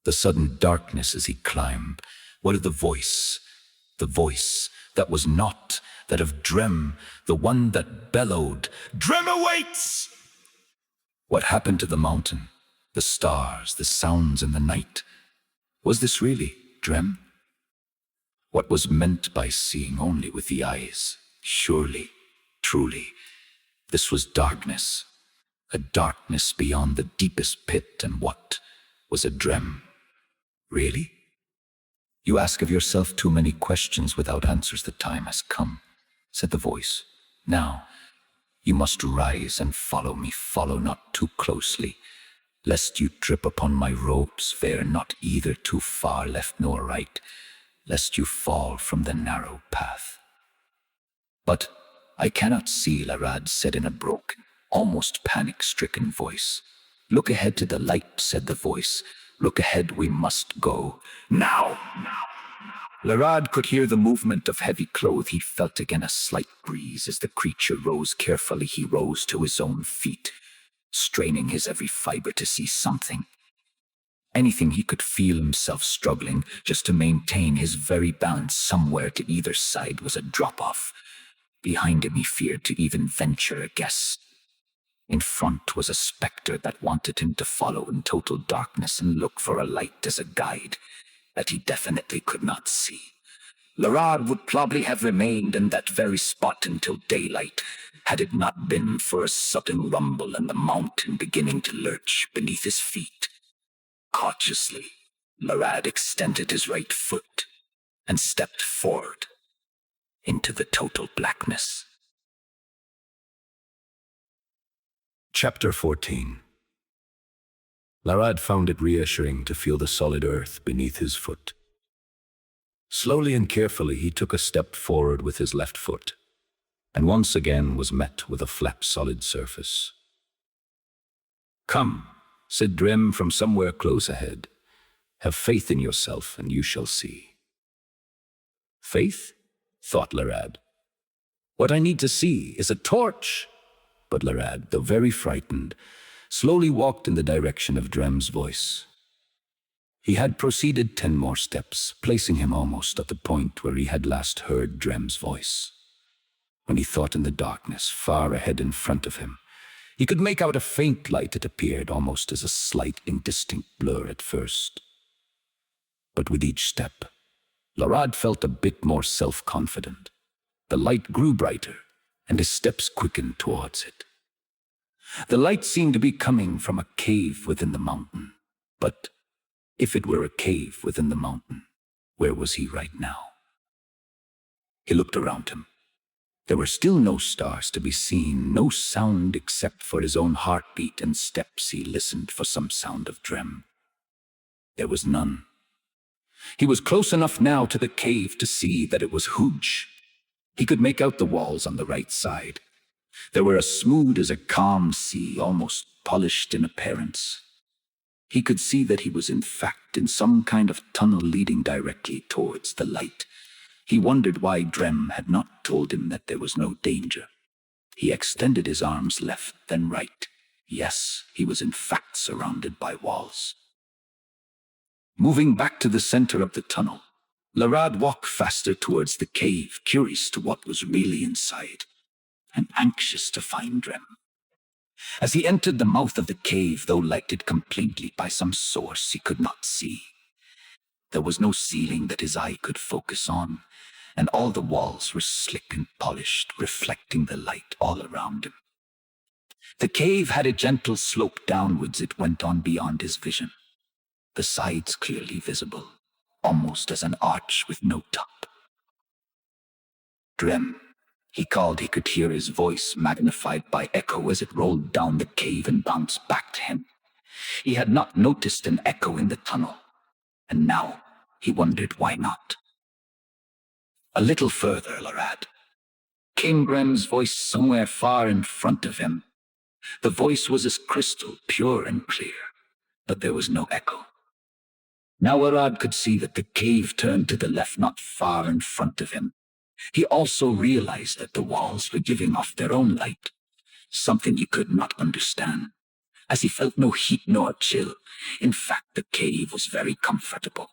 the sudden darkness as he climbed? What of the voice that was not that of Drem, the one that bellowed, "Drem awaits!" What happened to the mountain, the stars, the sounds in the night? Was this really Drem? What was meant by seeing only with the eyes? Surely, truly, this was darkness, a darkness beyond the deepest pit. And what was a Drem? Really? You ask of yourself too many questions without answers. The time has come, said the voice. Now, you must rise and follow me. Follow not too closely, Lest you trip upon my ropes, fare not either too far left nor right, lest you fall from the narrow path. But I cannot see, Larad said in a broken, almost panic-stricken voice. Look ahead to the light, said the voice. Look ahead, we must go. Now! Larad could hear the movement of heavy cloth. He felt again a slight breeze as the creature rose carefully. He rose to his own feet, straining his every fiber to see something. Anything. He could feel himself struggling just to maintain his very balance. Somewhere to either side was a drop-off. Behind him he feared to even venture a guess. In front was a spectre that wanted him to follow in total darkness and look for a light as a guide that he definitely could not see. Larad would probably have remained in that very spot until daylight, had it not been for a sudden rumble and the mountain beginning to lurch beneath his feet. Cautiously, Larad extended his right foot and stepped forward into the total blackness. Chapter 14. Larad found it reassuring to feel the solid earth beneath his foot. Slowly and carefully he took a step forward with his left foot, and once again was met with a flat, solid surface. "Come," said Drem from somewhere close ahead. "Have faith in yourself, and you shall see." Faith? Thought Larad. What I need to see is a torch. But Larad, though very frightened, slowly walked in the direction of Drem's voice. He had proceeded 10 more steps, placing him almost at the point where he had last heard Drem's voice. When he thought in the darkness, far ahead in front of him, he could make out a faint light. It appeared almost as a slight, indistinct blur at first. But with each step, Larad felt a bit more self-confident. The light grew brighter, and his steps quickened towards it. The light seemed to be coming from a cave within the mountain. But if it were a cave within the mountain, where was he right now? He looked around him. There were still no stars to be seen, no sound except for his own heartbeat and steps. He listened for some sound of Drem. There was none. He was close enough now to the cave to see that it was huge. He could make out the walls on the right side. They were as smooth as a calm sea, almost polished in appearance. He could see that he was in fact in some kind of tunnel leading directly towards the light. He wondered why Drem had not told him that there was no danger. He extended his arms left, then right. Yes, he was in fact surrounded by walls. Moving back to the center of the tunnel, Larad walked faster towards the cave, curious to what was really inside, and anxious to find Drem. As he entered the mouth of the cave, though lighted completely by some source he could not see, there was no ceiling that his eye could focus on, and all the walls were slick and polished, reflecting the light all around him. The cave had a gentle slope downwards. It went on beyond his vision, the sides clearly visible, almost as an arch with no top. Drem, he called. He could hear his voice magnified by echo as it rolled down the cave and bounced back to him. He had not noticed an echo in the tunnel, and now he wondered why not. A little further, Larad, came Drem's voice somewhere far in front of him. The voice was as crystal, pure and clear, but there was no echo. Now Larad could see that the cave turned to the left not far in front of him. He also realized that the walls were giving off their own light, something he could not understand, as he felt no heat nor chill. In fact, the cave was very comfortable.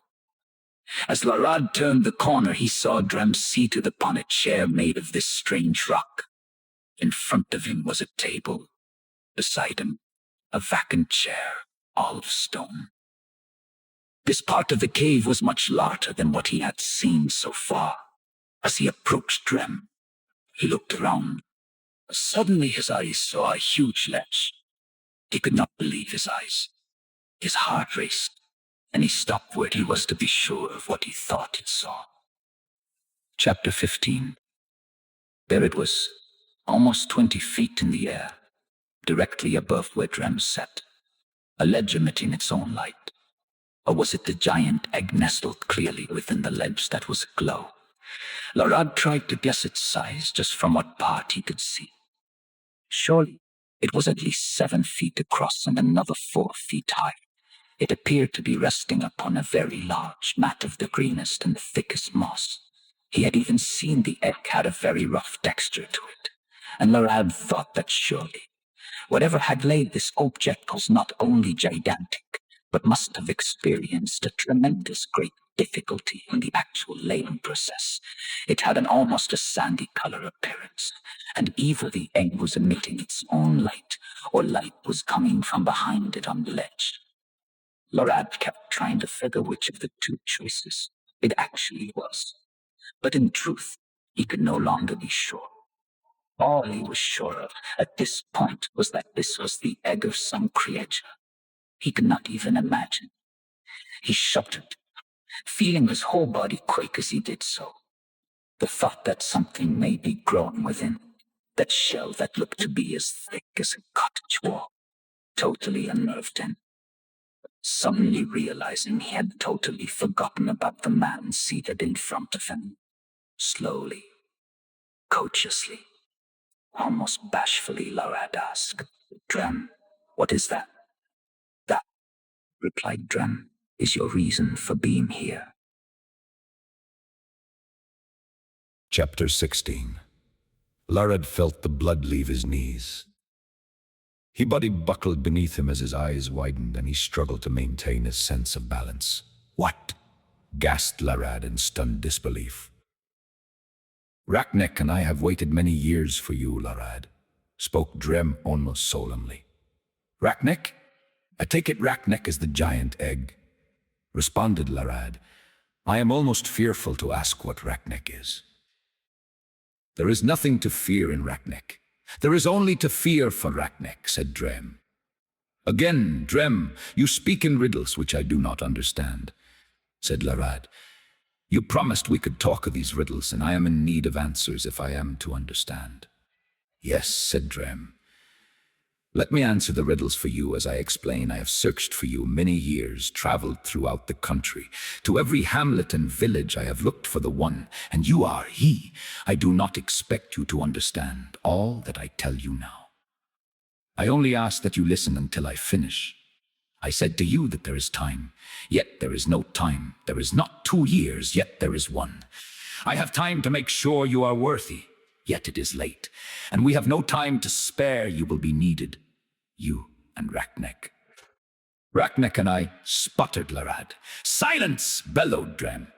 As Larad turned the corner, he saw Drem seated upon a chair made of this strange rock. In front of him was a table. Beside him, a vacant chair, all of stone. This part of the cave was much larger than what he had seen so far. As he approached Drem, he looked around. Suddenly his eyes saw a huge ledge. He could not believe his eyes. His heart raced, and he stopped where he was to be sure of what he thought he saw. Chapter 15. There it was, almost 20 feet in the air, directly above where Drem sat. a ledge emitting its own light. Or was it the giant egg nestled clearly within the ledge that was aglow? Larad tried to guess its size just from what part he could see. Surely it was at least 7 feet across and another 4 feet high. It appeared to be resting upon a very large mat of the greenest and thickest moss. He had even seen the egg had a very rough texture to it, and Larad thought that surely whatever had laid this object was not only gigantic, but must have experienced a tremendous great difficulty in the actual laying process. It had an almost a sandy color appearance, and either the egg was emitting its own light, or light was coming from behind it on the ledge. Larad kept trying to figure which of the two choices it actually was, but in truth, he could no longer be sure. All he was sure of at this point was that this was the egg of some creature he could not even imagine. He shuddered, feeling his whole body quake as he did so. The thought that something may be growing within that shell that looked to be as thick as a cottage wall totally unnerved him. Suddenly realizing he had totally forgotten about the man seated in front of him, slowly, courteously, almost bashfully, Larad asked, "Drem, what is that?" "That," replied Drem, "is your reason for being here." Chapter 16. Larad felt the blood leave his knees. His body buckled beneath him as his eyes widened, and he struggled to maintain his sense of balance. "What?" gasped Larad in stunned disbelief. "Raknek and I have waited many years for you, Larad," spoke Drem almost solemnly. "Raknek? I take it Raknek is the giant egg," responded Larad. "I am almost fearful to ask what Raknek is." "There is nothing to fear in Raknek. There is only to fear for Raknek," said Drem. "Again, Drem, you speak in riddles which I do not understand," said Larad. "You promised we could talk of these riddles, and I am in need of answers if I am to understand." "Yes," said Drem. "Let me answer the riddles for you as I explain. I have searched for you many years, traveled throughout the country. To every hamlet and village I have looked for the one, and you are he. I do not expect you to understand all that I tell you now. I only ask that you listen until I finish. I said to you that there is time, yet there is no time. There is not 2 years, yet there is 1. I have time to make sure you are worthy, yet it is late. And we have no time to spare. You will be needed, you and Raknek." "Raknek and I," sputtered Larad. "Silence!" bellowed Drem.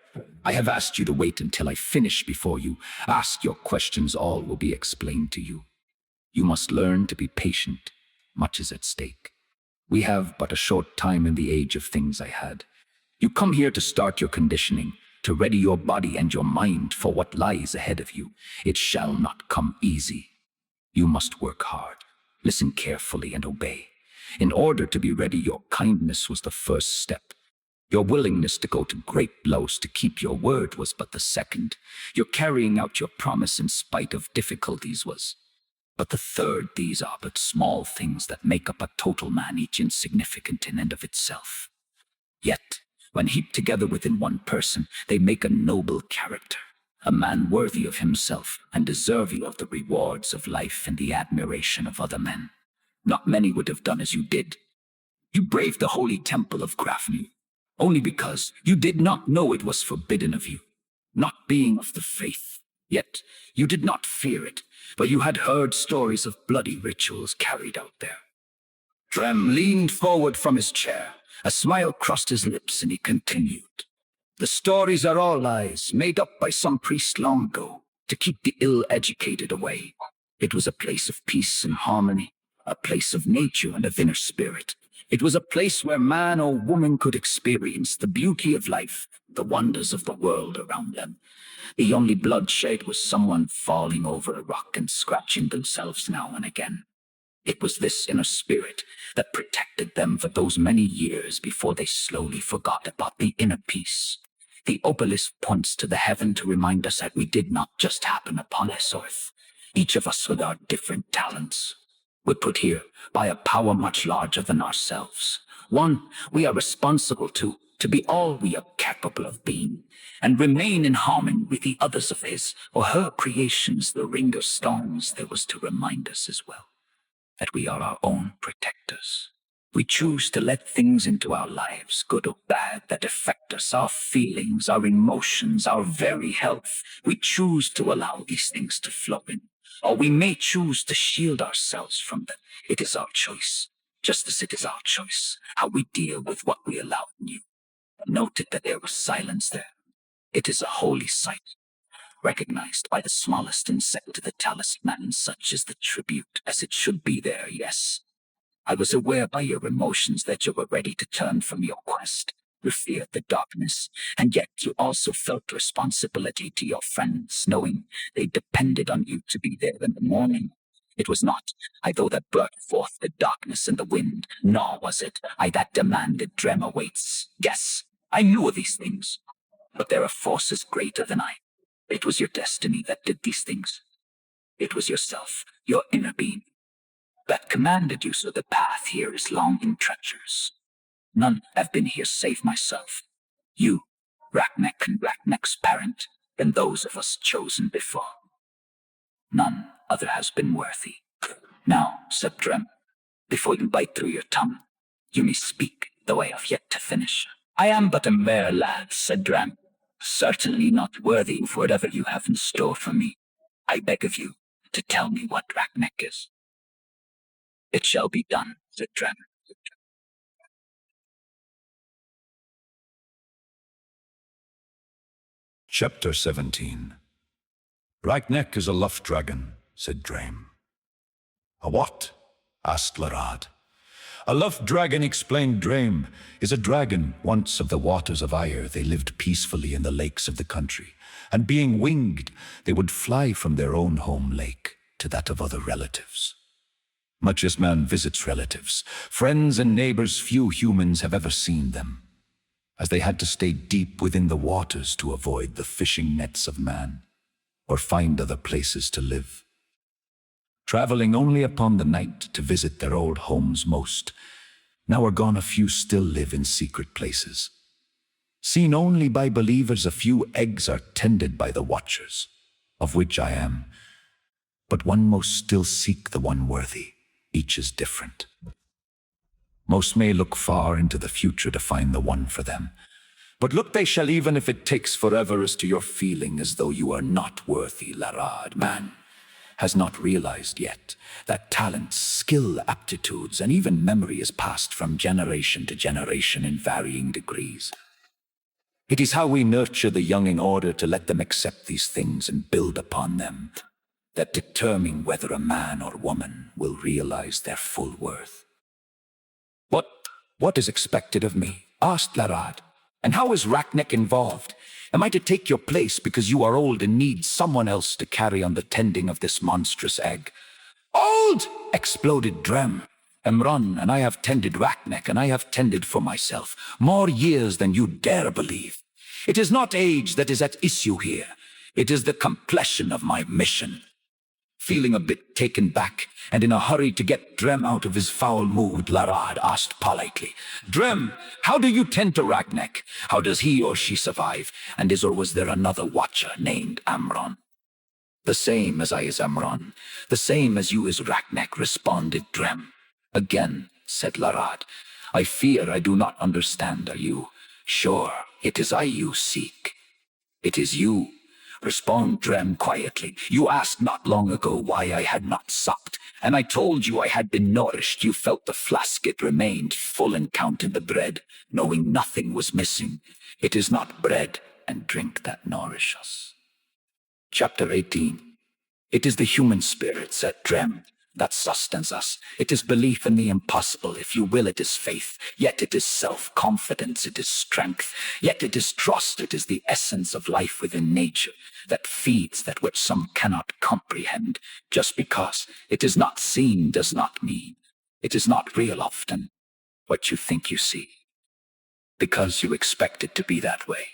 "I have asked you to wait until I finish before you ask your questions. All will be explained to you. You must learn to be patient. Much is at stake. We have but a short time in the age of things I had. You come here to start your conditioning, to ready your body and your mind for what lies ahead of you. It shall not come easy. You must work hard. Listen carefully and obey. In order to be ready, your kindness was the first step. Your willingness to go to great blows to keep your word was but the second. Your carrying out your promise in spite of difficulties was but the third. These are but small things that make up a total man, each insignificant in and of itself. Yet, when heaped together within one person, they make a noble character, a man worthy of himself and deserving of the rewards of life and the admiration of other men. Not many would have done as you did. You braved the holy temple of Grafnu, only because you did not know it was forbidden of you, not being of the faith. Yet you did not fear it, but you had heard stories of bloody rituals carried out there." Drem leaned forward from his chair. A smile crossed his lips, and he continued. "The stories are all lies, made up by some priest long ago, to keep the ill-educated away. It was a place of peace and harmony, a place of nature and of inner spirit. It was a place where man or woman could experience the beauty of life, the wonders of the world around them. The only bloodshed was someone falling over a rock and scratching themselves now and again. It was this inner spirit that protected them for those many years before they slowly forgot about the inner peace. The obelisk points to the heaven to remind us that we did not just happen upon this earth. Each of us with our different talents. We're put here by a power much larger than ourselves, One, we are responsible to be all we are capable of being, and remain in harmony with the others of his or her creations. The ring of storms there was to remind us as well that we are our own protectors. We choose to let things into our lives, good or bad, that affect us, our feelings, our emotions, our very health. We choose to allow these things to flow in, or we may choose to shield ourselves from them. It is our choice, just as it is our choice how we deal with what we allow in you. Noted that there was silence there. It is a holy sight, recognized by the smallest insect to the talisman. Such is the tribute, as it should be there, yes. I was aware by your emotions that you were ready to turn from your quest. You feared the darkness, and yet you also felt responsibility to your friends, knowing they depended on you to be there in the morning. It was not I, though, that brought forth the darkness and the wind, nor was it I that demanded Drem awaits. Yes, I knew of these things, but there are forces greater than I. It was your destiny that did these things. It was yourself, your inner being, that commanded you, so the path here is long and treacherous. None have been here save myself, you, Rachnek and Rachnek's parent, and those of us chosen before. None other has been worthy. Now, said Drem, before you bite through your tongue, you may speak, though I have yet to finish. I am but a mere lad, said Drem, certainly not worthy of whatever you have in store for me. I beg of you to tell me what Rachnek is. It shall be done, said Drem. Chapter 17. Rachnek is a luff dragon, said Drem. A what? Asked Larad. A luff dragon, explained Drem, is a dragon. Once of the waters of Ire, they lived peacefully in the lakes of the country, and being winged, they would fly from their own home lake to that of other relatives. Much as man visits relatives, friends and neighbors, few humans have ever seen them, as they had to stay deep within the waters to avoid the fishing nets of man, or find other places to live. Traveling only upon the night to visit their old homes most, now are gone a few still live in secret places. Seen only by believers, a few eggs are tended by the watchers, of which I am, but one most still seek the one worthy. Each is different. Most may look far into the future to find the one for them, but look they shall, even if it takes forever, as to your feeling as though you are not worthy. Larad, man has not realized yet that talents, skill, aptitudes, and even memory is passed from generation to generation in varying degrees. It is how we nurture the young in order to let them accept these things and build upon them that determine whether a man or woman will realize their full worth. What is expected of me? Asked Larad. And how is Rachnek involved? Am I to take your place because you are old and need someone else to carry on the tending of this monstrous egg? Old! Exploded Drem. Emron and I have tended Rachnek, and I have tended for myself more years than you dare believe. It is not age that is at issue here. It is the completion of my mission. Feeling a bit taken back, and in a hurry to get Drem out of his foul mood, Larad asked politely, Drem, how do you tend to Rachnek? How does he or she survive? And is or was there another watcher named Amron? The same as I is Amron, the same as you is Rachnek, responded Drem. Again, said Larad, I fear I do not understand. Are you sure it is I you seek? It is you. Respond Drem quietly. You asked not long ago why I had not supped, and I told you I had been nourished. You felt the flask, it remained full, and counted the bread, knowing nothing was missing. It is not bread and drink that nourish us. Chapter 18. It is the human spirit, said Drem, that sustains us. It is belief in the impossible, if you will. It is faith, yet it is self-confidence. It is strength, yet it is trust. It is the essence of life within nature, that feeds that which some cannot comprehend. Just because it is not seen does not mean it is not real often, what you think you see. Because you expect it to be that way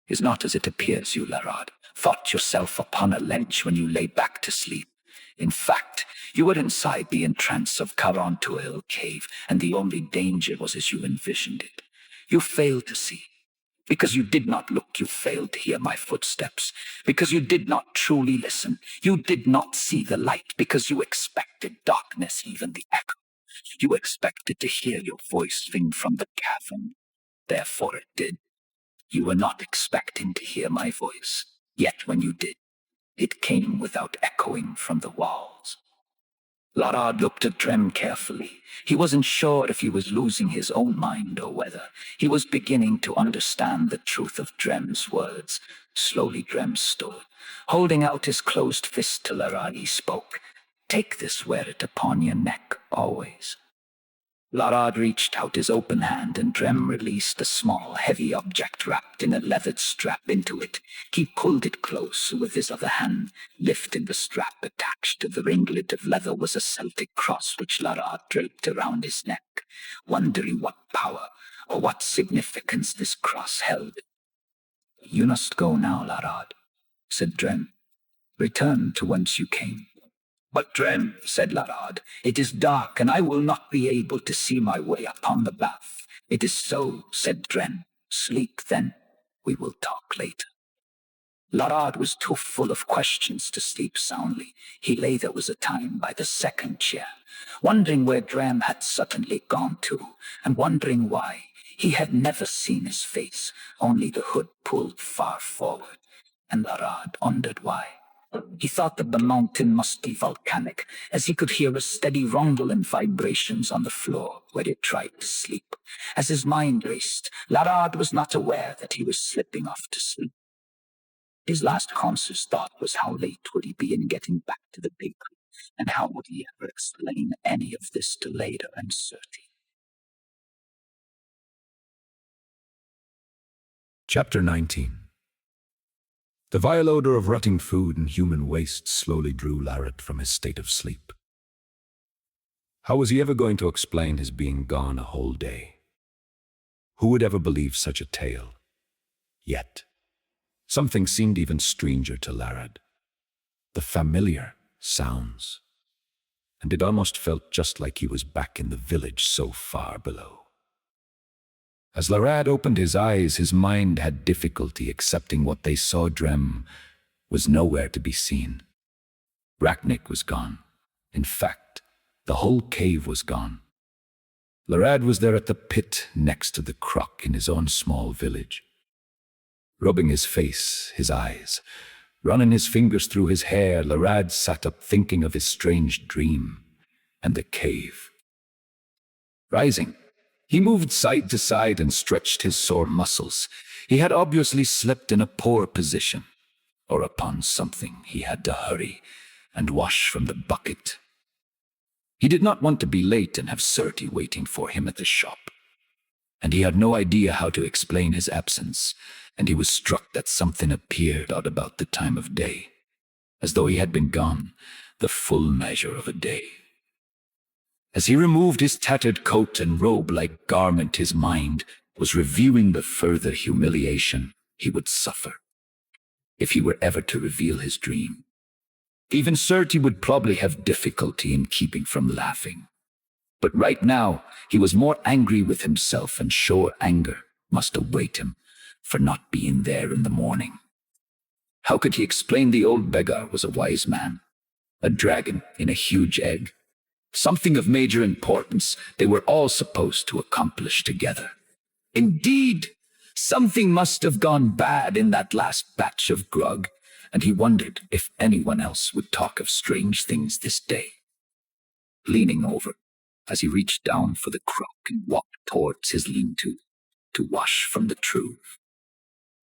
is not as it appears. You, Larad, thought yourself upon a ledge when you lay back to sleep. In fact, you were inside the entrance of Carrauntoohill cave, and the only danger was as you envisioned it. You failed to see. Because you did not look, you failed to hear my footsteps. Because you did not truly listen, you did not see the light. Because you expected darkness, even the echo. You expected to hear your voice ring from the cavern. Therefore it did. You were not expecting to hear my voice. Yet when you did, it came without echoing from the walls. Larrard looked at Drem carefully. He wasn't sure if he was losing his own mind or whether he was beginning to understand the truth of Drem's words. Slowly Drem stood, holding out his closed fist to Larrard. He spoke. "Take this, wear it upon your neck, always." Larrard reached out his open hand, and Drem released a small, heavy object wrapped in a leathered strap into it. He pulled it close with his other hand, lifting the strap. Attached to the ringlet of leather was a Celtic cross, which Larrard draped around his neck, wondering what power or what significance this cross held. "You must go now, Larrard," said Drem. "Return to whence you came." "But Drem," said Larrard, "it is dark, and I will not be able to see my way upon the path." "It is so," said Drem. "Sleep then. We will talk later." Larrard was too full of questions to sleep soundly. He lay there was a time by the second chair, wondering where Drem had suddenly gone to, and wondering why. He had never seen his face, only the hood pulled far forward, and Larrard wondered why. He thought that the mountain must be volcanic, as he could hear a steady rumble and vibrations on the floor where he tried to sleep. As his mind raced, Larrard was not aware that he was slipping off to sleep. His last conscious thought was how late would he be in getting back to the bakery, and how would he ever explain any of this to Leda and Surti. Chapter 19. The vile odor of rotting food and human waste slowly drew Larrard from his state of sleep. How was he ever going to explain his being gone a whole day? Who would ever believe such a tale? Yet, something seemed even stranger to Larrard. The familiar sounds. And it almost felt just like he was back in the village so far below. As Larrard opened his eyes, his mind had difficulty accepting what they saw. Drem was nowhere to be seen. Rachnick was gone. In fact, the whole cave was gone. Larrard was there at the pit next to the crock in his own small village. Rubbing his face, his eyes, running his fingers through his hair, Larrard sat up thinking of his strange dream and the cave. Rising, he moved side to side and stretched his sore muscles. He had obviously slept in a poor position, or upon something he had to hurry and wash from the bucket. He did not want to be late and have Surti waiting for him at the shop. And he had no idea how to explain his absence, and he was struck that something appeared at about the time of day, as though he had been gone the full measure of a day. As he removed his tattered coat and robe-like garment, his mind was reviewing the further humiliation he would suffer if he were ever to reveal his dream. Even Surti would probably have difficulty in keeping from laughing. But right now, he was more angry with himself, and sure anger must await him for not being there in the morning. How could he explain the old beggar was a wise man, a dragon in a huge egg? Something of major importance they were all supposed to accomplish together. Indeed, something must have gone bad in that last batch of grog, and he wondered if anyone else would talk of strange things this day. Leaning over, as he reached down for the crock and walked towards his lean-to to wash from the trough,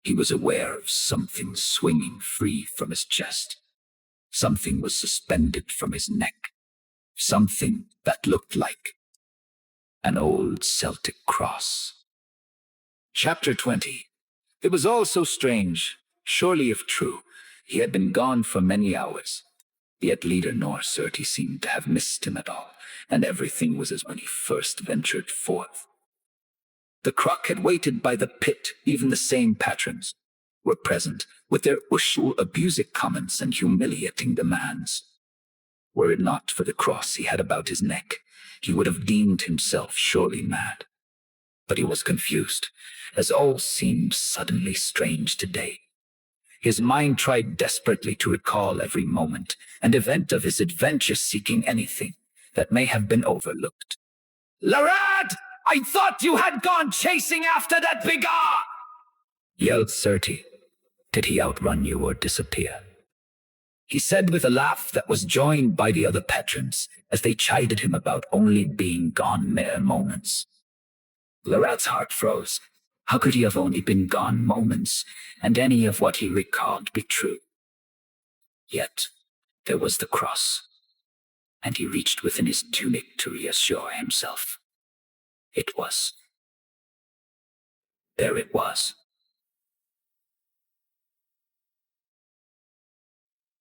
he was aware of something swinging free from his chest. Something was suspended from his neck. Something that looked like an old Celtic cross. Chapter 20. It was all so strange. Surely, if true, he had been gone for many hours. Yet neither nor Surti seemed to have missed him at all, and everything was as when he first ventured forth. The crock had waited by the pit. Even the same patrons were present, with their usual abusive comments and humiliating demands. Were it not for the cross he had about his neck, he would have deemed himself surely mad. But he was confused, as all seemed suddenly strange today. His mind tried desperately to recall every moment and event of his adventure, seeking anything that may have been overlooked. "Lad, I thought you had gone chasing after that beggar!" yelled Surty. "Did he outrun you or disappear?" he said with a laugh that was joined by the other patrons as they chided him about only being gone mere moments. Larad's heart froze. How could he have only been gone moments, and any of what he recalled be true? Yet there was the cross, and he reached within his tunic to reassure himself. It was. There it was.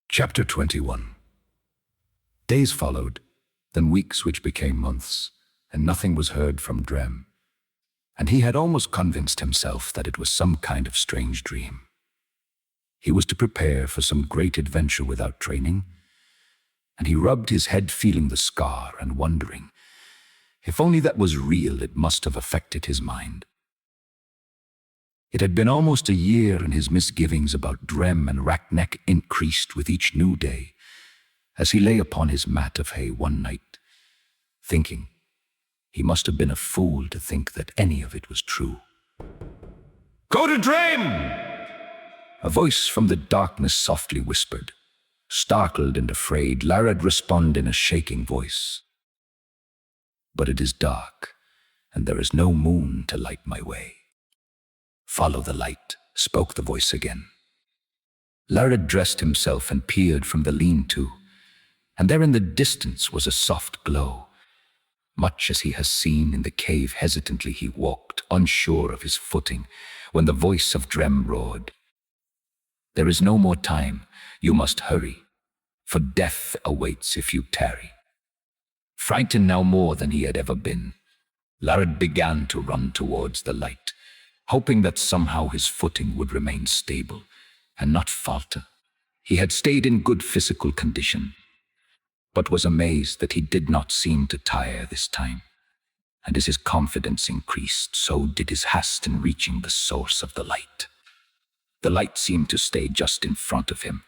Chapter 21. Days followed, then weeks which became months, and nothing was heard from Drem. And he had almost convinced himself that it was some kind of strange dream. He was to prepare for some great adventure without training, and he rubbed his head feeling the scar and wondering, if only that was real, it must have affected his mind. It had been almost a year, and his misgivings about Drem and Rackneck increased with each new day, as he lay upon his mat of hay one night, thinking he must have been a fool to think that any of it was true. "Go to Drem!" a voice from the darkness softly whispered. Startled and afraid, Larad responded in a shaking voice. "But it is dark, and there is no moon to light my way." "Follow the light," spoke the voice again. Larad dressed himself and peered from the lean-to, and there in the distance was a soft glow. Much as he has seen in the cave, hesitantly he walked, unsure of his footing, when the voice of Drem roared. "There is no more time. You must hurry, for death awaits if you tarry." Frightened now more than he had ever been, Larad began to run towards the light, hoping that somehow his footing would remain stable and not falter. He had stayed in good physical condition, but was amazed that he did not seem to tire this time. And as his confidence increased, so did his haste in reaching the source of the light. The light seemed to stay just in front of him,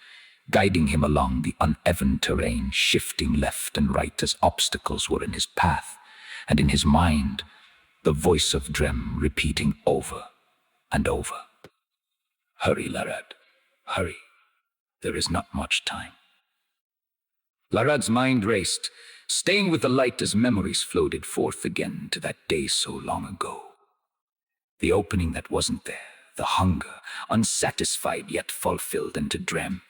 guiding him along the uneven terrain, shifting left and right as obstacles were in his path, and in his mind, the voice of Drem repeating over and over, "Hurry, Larad, hurry. There is not much time." Larad's mind raced, staying with the light as memories floated forth again to that day so long ago. The opening that wasn't there, the hunger, unsatisfied yet fulfilled into Drem,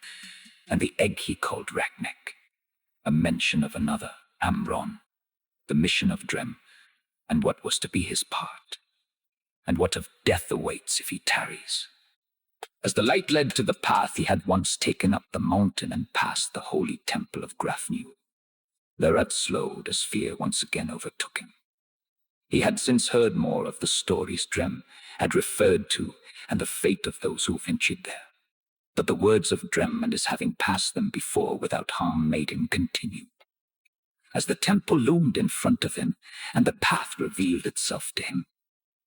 and the egg he called Rackneck, a mention of another, Amron, the mission of Drem, and what was to be his part, and what of death awaits if he tarries. As the light led to the path he had once taken up the mountain and past the holy temple of Grafnew, Larad slowed as fear once again overtook him. He had since heard more of the stories Drem had referred to and the fate of those who ventured there. But the words of Drem and his having passed them before without harm made him continue. As the temple loomed in front of him and the path revealed itself to him,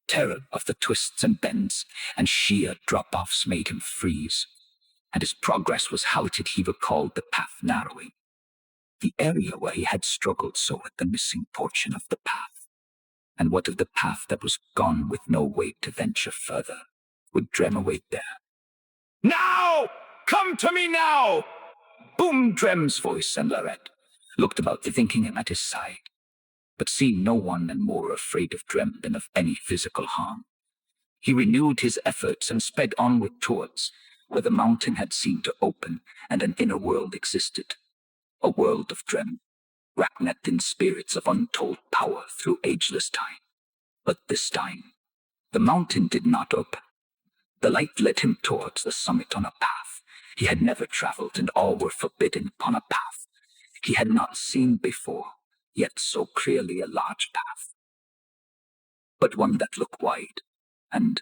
terror of the twists and bends and sheer drop-offs made him freeze, and his progress was halted. He recalled the path narrowing, the area where he had struggled so at the missing portion of the path. And what of the path that was gone with no way to venture further? Would Drem await there? "Now! Come to me now!" boomed Drem's voice, and Larad looked about, thinking him at his side, but seeing no one and more afraid of Drem than of any physical harm. He renewed his efforts and sped onward towards where the mountain had seemed to open and an inner world existed, a world of Drem, racknet in spirits of untold power through ageless time. But this time, the mountain did not open. The light led him towards the summit on a path he had never traveled, and all were forbidden upon a path he had not seen before, yet so clearly a large path, but one that looked wide, and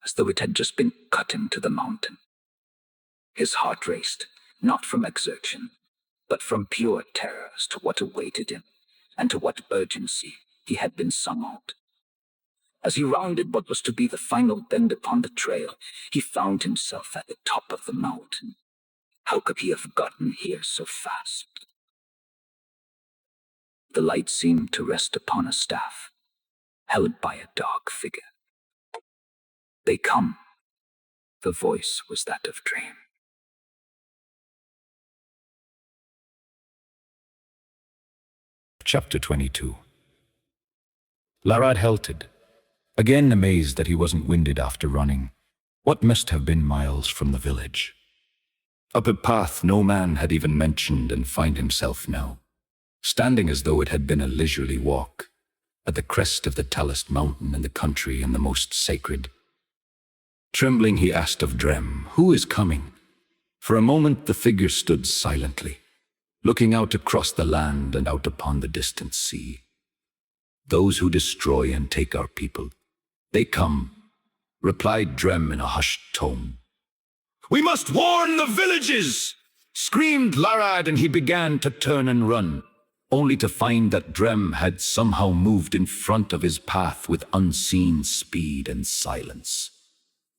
as though it had just been cut into the mountain. His heart raced, not from exertion, but from pure terror as to what awaited him, and to what urgency he had been summoned. As he rounded what was to be the final bend upon the trail, he found himself at the top of the mountain. How could he have gotten here so fast? The light seemed to rest upon a staff, held by a dark figure. "They come." The voice was that of Dream. Chapter 22. Larrad halted, again amazed that he wasn't winded after running what must have been miles from the village. Up a path no man had even mentioned, and find himself now, standing as though it had been a leisurely walk, at the crest of the tallest mountain in the country and the most sacred. Trembling he asked of Drem, "Who is coming?" For a moment the figure stood silently, looking out across the land and out upon the distant sea. "Those who destroy and take our people, they come," replied Drem in a hushed tone. "We must warn the villages!" screamed Larrad, and he began to turn and run, only to find that Drem had somehow moved in front of his path with unseen speed and silence.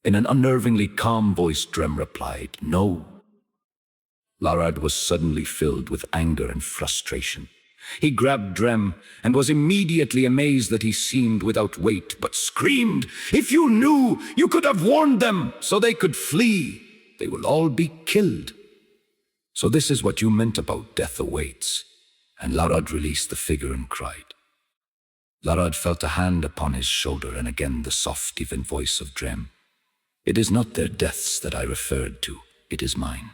In an unnervingly calm voice, Drem replied, "No." Larrad was suddenly filled with anger and frustration. He grabbed Drem and was immediately amazed that he seemed without weight, but screamed, "If you knew, you could have warned them so they could flee. They will all be killed. So this is what you meant about death awaits." And Larrad released the figure and cried. Larrad felt a hand upon his shoulder, and again the soft, even voice of Drem. "It is not their deaths that I referred to, it is mine."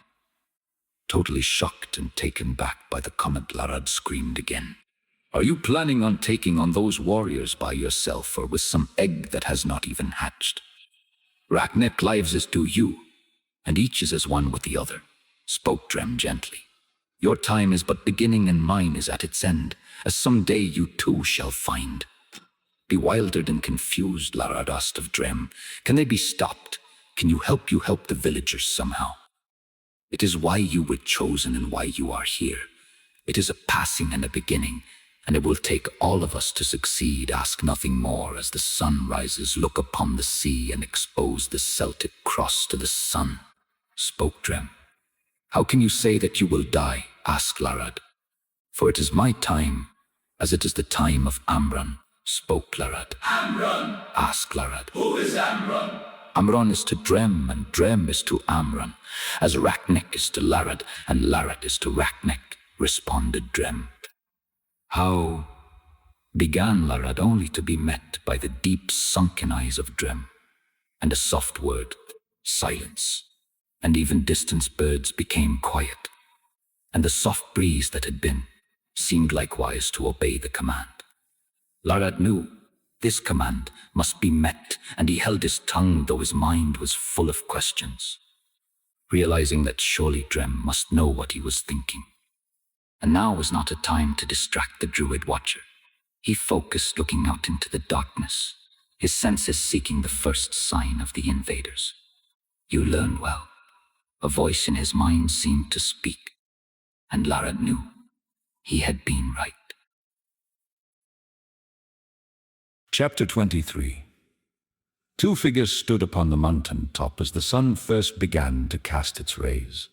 Totally shocked and taken back by the comment, Larrad screamed again. "Are you planning on taking on those warriors by yourself, or with some egg that has not even hatched? Rachnek lives is to you, and each is as one with the other," spoke Drem gently. "Your time is but beginning, and mine is at its end, as some day you too shall find." Bewildered and confused, Larrad asked of Drem, "Can they be stopped? Can you help the villagers somehow? It is why you were chosen and why you are here. It is a passing and a beginning, and it will take all of us to succeed. Ask nothing more. As the sun rises, look upon the sea and expose the Celtic cross to the sun," spoke Drem. "How can you say that you will die?" asked Larrad. "For it is my time, as it is the time of Amran," spoke Larrad. "Amran?" asked Larrad. "Who is Amran?" "Amran is to Drem, and Drem is to Amran, as Rachnek is to Larrad, and Larrad is to Rachnek," responded Drem. "How?" began Larrad, only to be met by the deep, sunken eyes of Drem, and a soft word, silence, and even distant birds became quiet, and the soft breeze that had been seemed likewise to obey the command. Larrad knew this command must be met, and he held his tongue, though his mind was full of questions, realizing that surely Drem must know what he was thinking. And now was not a time to distract the Druid Watcher. He focused, looking out into the darkness, his senses seeking the first sign of the invaders. "You learn well." A voice in his mind seemed to speak, and Larrad knew he had been right. Chapter 23. Two figures stood upon the mountain top as the sun first began to cast its rays.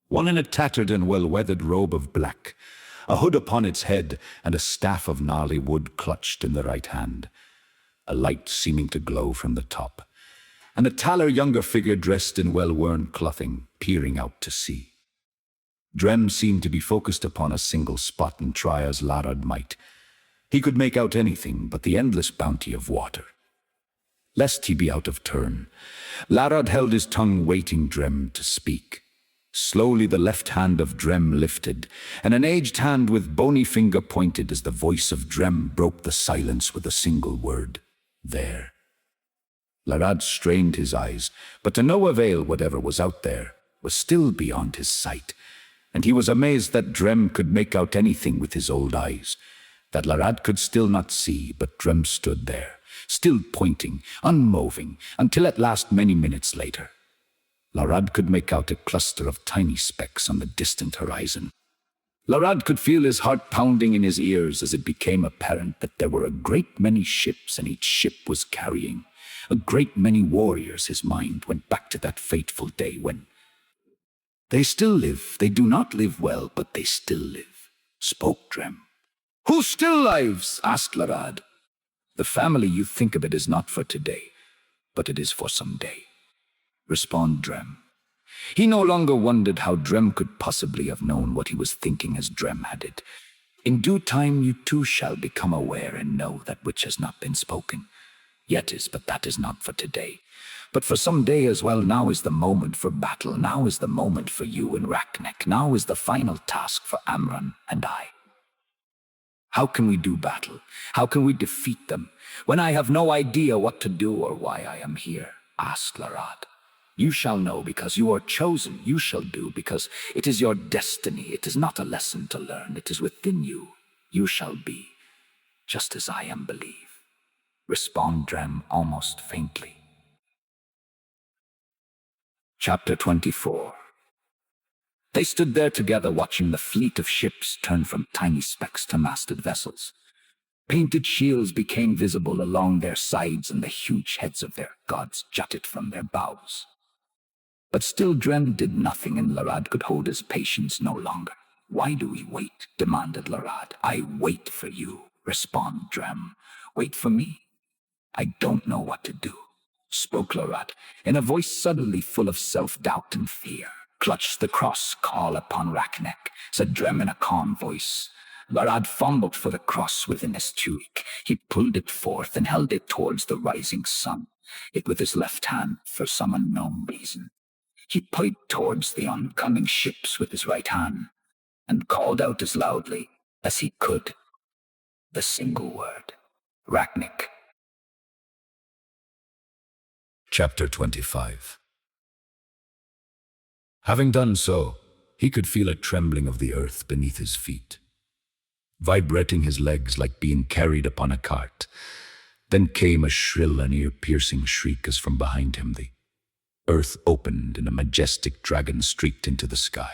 One in a tattered and well-weathered robe of black, a hood upon its head, and a staff of gnarly wood clutched in the right hand, a light seeming to glow from the top, and a taller younger figure dressed in well-worn clothing, peering out to sea. Drem seemed to be focused upon a single spot, and try as Larrad might, he could make out anything but the endless bounty of water. Lest he be out of turn, Larrad held his tongue, waiting Drem to speak. Slowly the left hand of Drem lifted, and an aged hand with bony finger pointed as the voice of Drem broke the silence with a single word, "There." Larrad strained his eyes, but to no avail. Whatever was out there was still beyond his sight, and he was amazed that Drem could make out anything with his old eyes. That Larrad could still not see, but Drem stood there, still pointing, unmoving, until at last, many minutes later, Larrad could make out a cluster of tiny specks on the distant horizon. Larad could feel his heart pounding in his ears as it became apparent that there were a great many ships, and each ship was carrying a great many warriors. His mind went back to that fateful day when they still live. They do not live well, but they still live, spoke Drem. Who still lives? Asked Larad. The family you think of it is not for today, but it is for some day, responded Drem. He no longer wondered how Drem could possibly have known what he was thinking as Drem had it. In due time you too shall become aware and know that which has not been spoken yet is, but that is not for today, but for some day as well. Now is the moment for battle. Now is the moment for you and Raknek. Now is the final task for Amran and I. How can we do battle? How can we defeat them when I have no idea what to do or why I am here? Asked Larad. You shall know because you are chosen. You shall do because it is your destiny. It is not a lesson to learn. It is within you. You shall be, just as I am, believe, responded Drem almost faintly. Chapter 24. They stood there together watching the fleet of ships turn from tiny specks to masted vessels. Painted shields became visible along their sides, and the huge heads of their gods jutted from their bows. But still Drem did nothing, and Larad could hold his patience no longer. Why do we wait? Demanded Larad. I wait for you, responded Drem. Wait for me? I don't know what to do, spoke Larad, in a voice suddenly full of self-doubt and fear. Clutch the cross, call upon Raknek, said Drem in a calm voice. Larad fumbled for the cross within his tunic. He pulled it forth and held it towards the rising sun, it with his left hand for some unknown reason. He pointed towards the oncoming ships with his right hand and called out as loudly as he could the single word, Raknek. Chapter 25. Having done so, he could feel a trembling of the earth beneath his feet, vibrating his legs like being carried upon a cart. Then came a shrill and ear-piercing shriek as from behind him the earth opened and a majestic dragon streaked into the sky.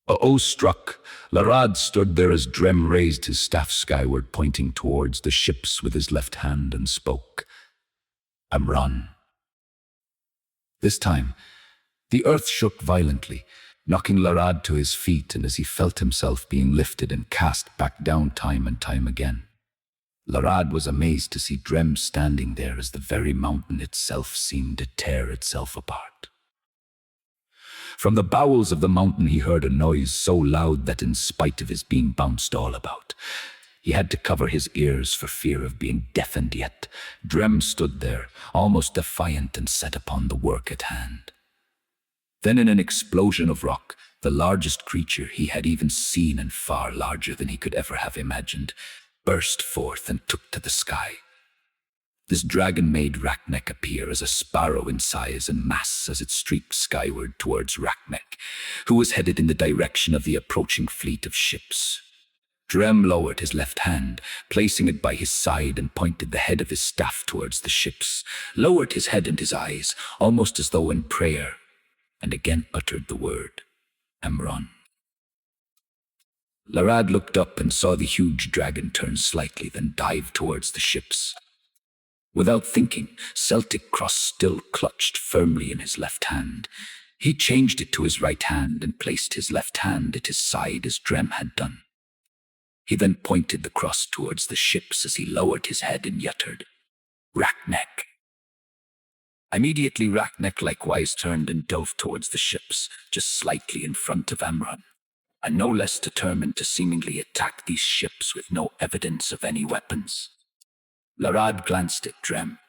Awe-struck, Larad stood there as Drem raised his staff skyward, pointing towards the ships with his left hand, and spoke. Amran. This time, the earth shook violently, knocking Larad to his feet, and as he felt himself being lifted and cast back down time and time again, Larad was amazed to see Drem standing there as the very mountain itself seemed to tear itself apart. From the bowels of the mountain he heard a noise so loud that in spite of his being bounced all about, he had to cover his ears for fear of being deafened. Yet Drem stood there, almost defiant and set upon the work at hand. Then in an explosion of rock, the largest creature he had even seen, and far larger than he could ever have imagined, burst forth and took to the sky. This dragon made Raknek appear as a sparrow in size and mass as it streaked skyward towards Raknek, who was headed in the direction of the approaching fleet of ships. Drem lowered his left hand, placing it by his side, and pointed the head of his staff towards the ships, lowered his head and his eyes, almost as though in prayer, and again uttered the word, Amran. Larad looked up and saw the huge dragon turn slightly, then dive towards the ships. Without thinking, Celtic Cross still clutched firmly in his left hand. He changed it to his right hand and placed his left hand at his side as Drem had done. He then pointed the cross towards the ships as he lowered his head and uttered, Raknek. Immediately Raknek likewise turned and dove towards the ships, just slightly in front of Amran, and no less determined to seemingly attack these ships with no evidence of any weapons. Larad glanced at Drem,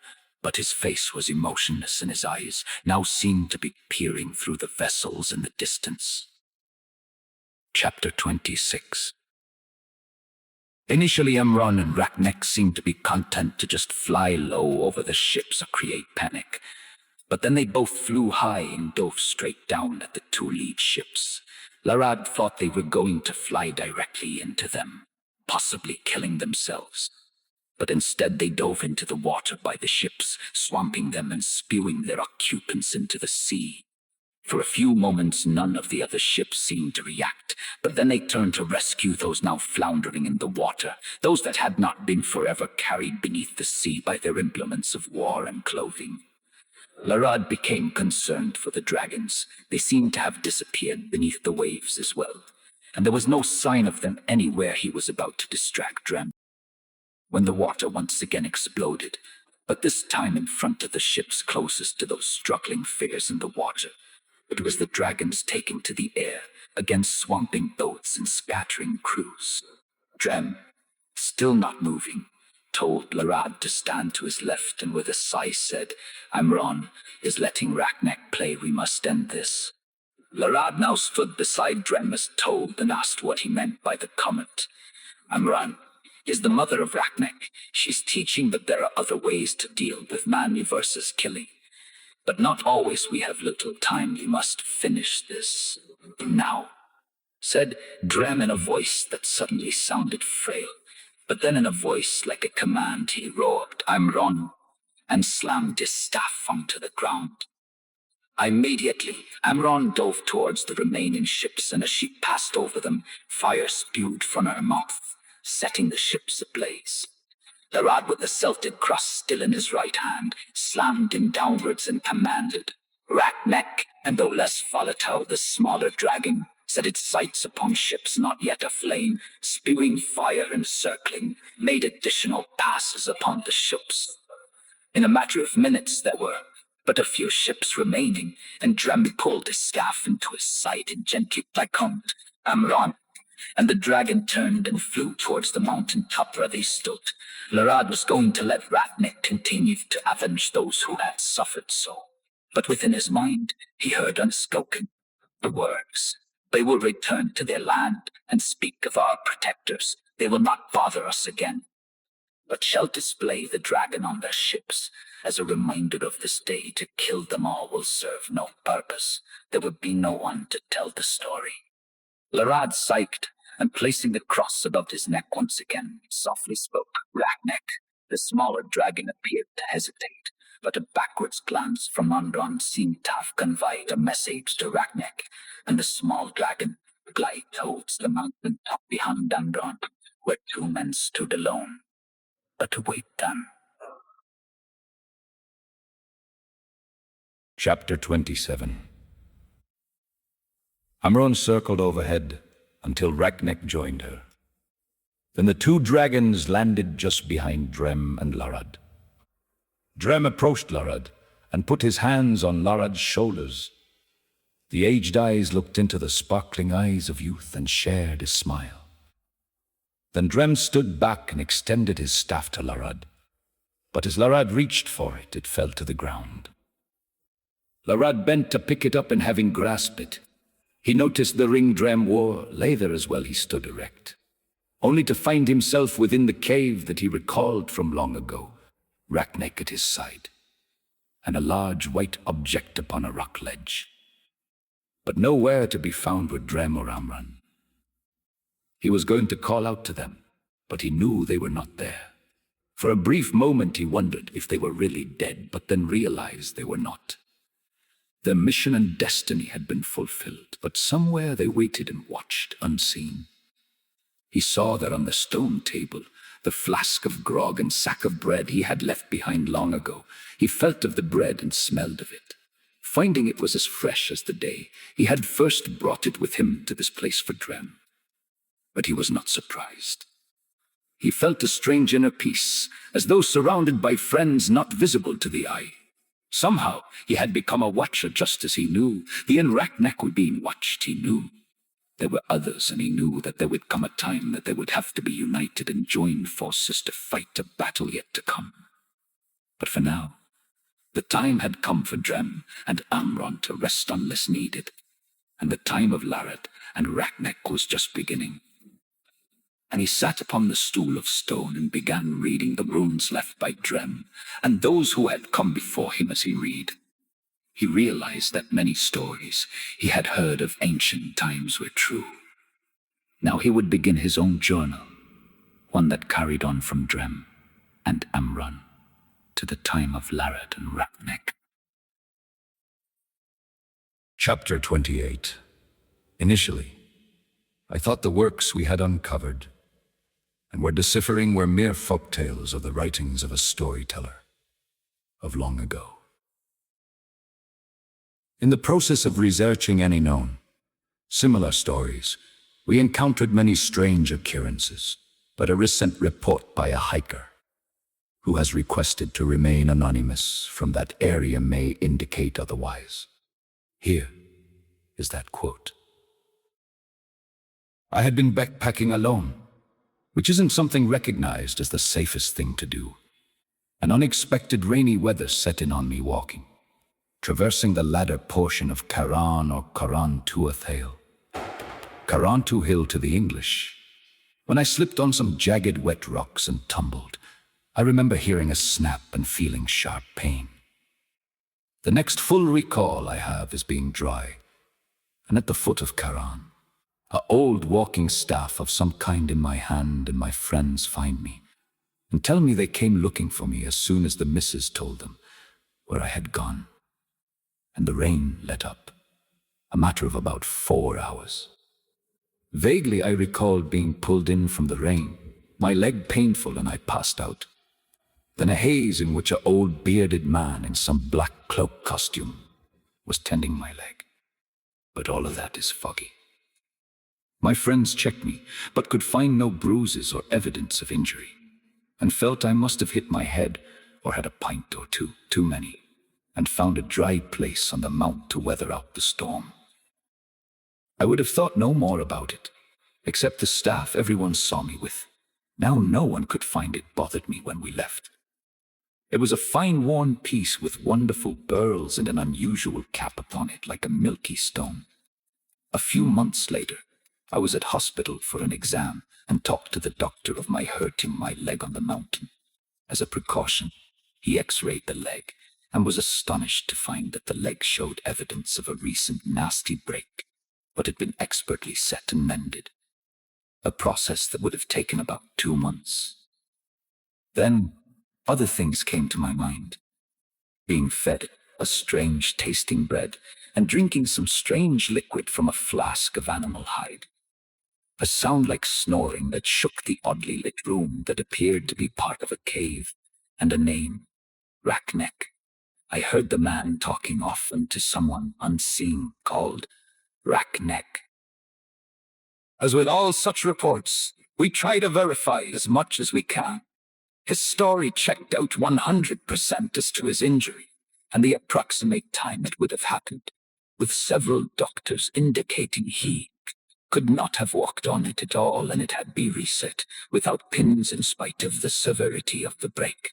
but his face was emotionless and his eyes now seemed to be peering through the vessels in the distance. Chapter 26. Initially, Amran and Raknek seemed to be content to just fly low over the ships or create panic, but then they both flew high and dove straight down at the two lead ships. Larad thought they were going to fly directly into them, possibly killing themselves, but instead they dove into the water by the ships, swamping them and spewing their occupants into the sea. For a few moments, none of the other ships seemed to react, but then they turned to rescue those now floundering in the water, those that had not been forever carried beneath the sea by their implements of war and clothing. Larad became concerned for the dragons. They seemed to have disappeared beneath the waves as well, and there was no sign of them anywhere he was about to distract Drem. When the water once again exploded, but this time in front of the ships closest to those struggling figures in the water, it was the dragons taking to the air, again swamping boats and scattering crews. Drem, still not moving, told Larad to stand to his left, and with a sigh said, "Amron is letting Rachnek play. We must end this." Larad now stood beside Drem as told and asked what he meant by the comment. "Amran is the mother of Rachnek. She's teaching that there are other ways to deal with man versus killing. But not always. We have little time. We must finish this now," said Drem in a voice that suddenly sounded frail. But then in a voice like a command he roared, "Amron," and slammed his staff onto the ground. Immediately, Amron dove towards the remaining ships, and as she passed over them, fire spewed from her mouth, setting the ships ablaze. Larad, with the Celtic cross still in his right hand, slammed him downwards and commanded, "Rachnek," and though less volatile, the smaller dragon set its sights upon ships not yet aflame, spewing fire and circling, made additional passes upon the ships. In a matter of minutes there were but a few ships remaining, and Drem pulled his scarf into his side and gently placonned, "Amron," and the dragon turned and flew towards the mountain top where they stood. Larad was going to let Rachnek continue to avenge those who had suffered so, but within his mind he heard unspoken the words, "They will return to their land and speak of our protectors. They will not bother us again, but shall display the dragon on their ships as a reminder of this day. To kill them all will serve no purpose. There would be no one to tell the story." Larad sighed, and placing the cross above his neck once again, softly spoke, "Rachnek." The smaller dragon appeared to hesitate, but a backwards glance from Amron seemed to have conveyed a message to Rachnek, and the small dragon glided towards the mountain top behind Amron, where two men stood alone, but to wait them. Chapter 27. Amron circled overhead until Rachnek joined her. Then the two dragons landed just behind Drem and Larad. Drem approached Larad and put his hands on Larad's shoulders. The aged eyes looked into the sparkling eyes of youth and shared a smile. Then Drem stood back and extended his staff to Larad, but as Larad reached for it, it fell to the ground. Larad bent to pick it up, and having grasped it, he noticed the ring Drem wore lay there as well. He stood erect, only to find himself within the cave that he recalled from long ago, Rachnek at his side, and a large white object upon a rock ledge. But nowhere to be found were Drem or Amran. He was going to call out to them, but he knew they were not there. For a brief moment he wondered if they were really dead, but then realized they were not. Their mission and destiny had been fulfilled, but somewhere they waited and watched, unseen. He saw that on the stone table, the flask of grog and sack of bread he had left behind long ago. He felt of the bread and smelled of it. Finding it was as fresh as the day he had first brought it with him to this place for Drem. But he was not surprised. He felt a strange inner peace, as though surrounded by friends not visible to the eye. Somehow he had become a watcher, just as he knew the Rachnek were being watched. He knew there were others, and he knew that there would come a time that they would have to be united and join forces to fight a battle yet to come. But for now, the time had come for Drem and Amron to rest unless needed, and the time of Larad and Rachnek was just beginning. And he sat upon the stool of stone and began reading the runes left by Drem and those who had come before him. As he read, he realized that many stories he had heard of ancient times were true. Now he would begin his own journal, one that carried on from Drem and Amron to the time of Larad and Rachnek. Chapter 28. Initially, I thought the works we had uncovered and were deciphering were mere folktales of the writings of a storyteller of long ago. In the process of researching any known similar stories, we encountered many strange occurrences, but a recent report by a hiker who has requested to remain anonymous from that area may indicate otherwise. Here is that quote. I had been backpacking alone, which isn't something recognized as the safest thing to do. An unexpected rainy weather set in on me walking, traversing the latter portion of Carrauntoohill. Carrauntoohill to the English. When I slipped on some jagged wet rocks and tumbled, I remember hearing a snap and feeling sharp pain. The next full recall I have is being dry, and at the foot of Carraun, an old walking staff of some kind in my hand, and my friends find me and tell me they came looking for me as soon as the missus told them where I had gone. And the rain let up, a matter of about 4 hours. Vaguely I recalled being pulled in from the rain, my leg painful, and I passed out. Then a haze in which an old bearded man in some black cloak costume was tending my leg. But all of that is foggy. My friends checked me, but could find no bruises or evidence of injury, and felt I must have hit my head or had a pint or two too many, and found a dry place on the mount to weather out the storm. I would have thought no more about it, except the staff everyone saw me with. Now no one could find it bothered me when we left. It was a fine worn piece with wonderful pearls and an unusual cap upon it like a milky stone. A few months later, I was at hospital for an exam and talked to the doctor of my hurting my leg on the mountain. As a precaution, he x-rayed the leg and was astonished to find that the leg showed evidence of a recent nasty break, but had been expertly set and mended, a process that would have taken about 2 months. Then other things came to my mind. Being fed a strange tasting bread and drinking some strange liquid from a flask of animal hide. A sound like snoring that shook the oddly lit room that appeared to be part of a cave, and a name, Rackneck. I heard the man talking often to someone unseen called Rackneck. As with all such reports, we try to verify as much as we can. His story checked out 100% as to his injury and the approximate time it would have happened, with several doctors indicating he could not have walked on it at all, and it had been reset without pins in spite of the severity of the break.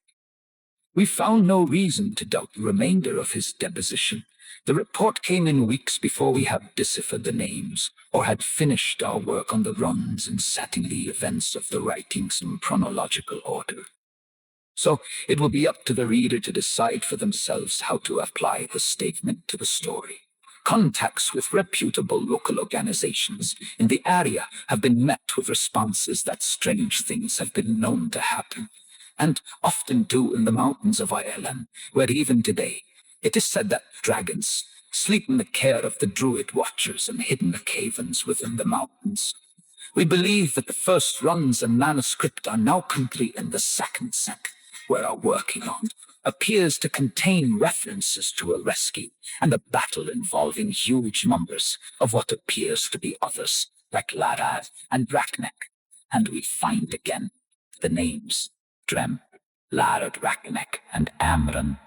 We found no reason to doubt the remainder of his deposition. The report came in weeks before we had deciphered the names or had finished our work on the runs and setting the events of the writings in chronological order. So it will be up to the reader to decide for themselves how to apply the statement to the story. Contacts with reputable local organizations in the area have been met with responses that strange things have been known to happen, and often do in the mountains of Ireland, where even today it is said that dragons sleep in the care of the druid watchers and hidden cavens within the mountains. We believe that the first runs and manuscript are now complete, and the second set we're working on appears to contain references to a rescue and a battle involving huge numbers of what appears to be others, like Larad and Rackneck. And we find again the names Drem, Larad, Rackneck, and Amran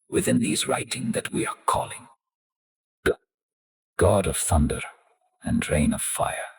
within these writing that we are calling the God of Thunder and Rain of Fire.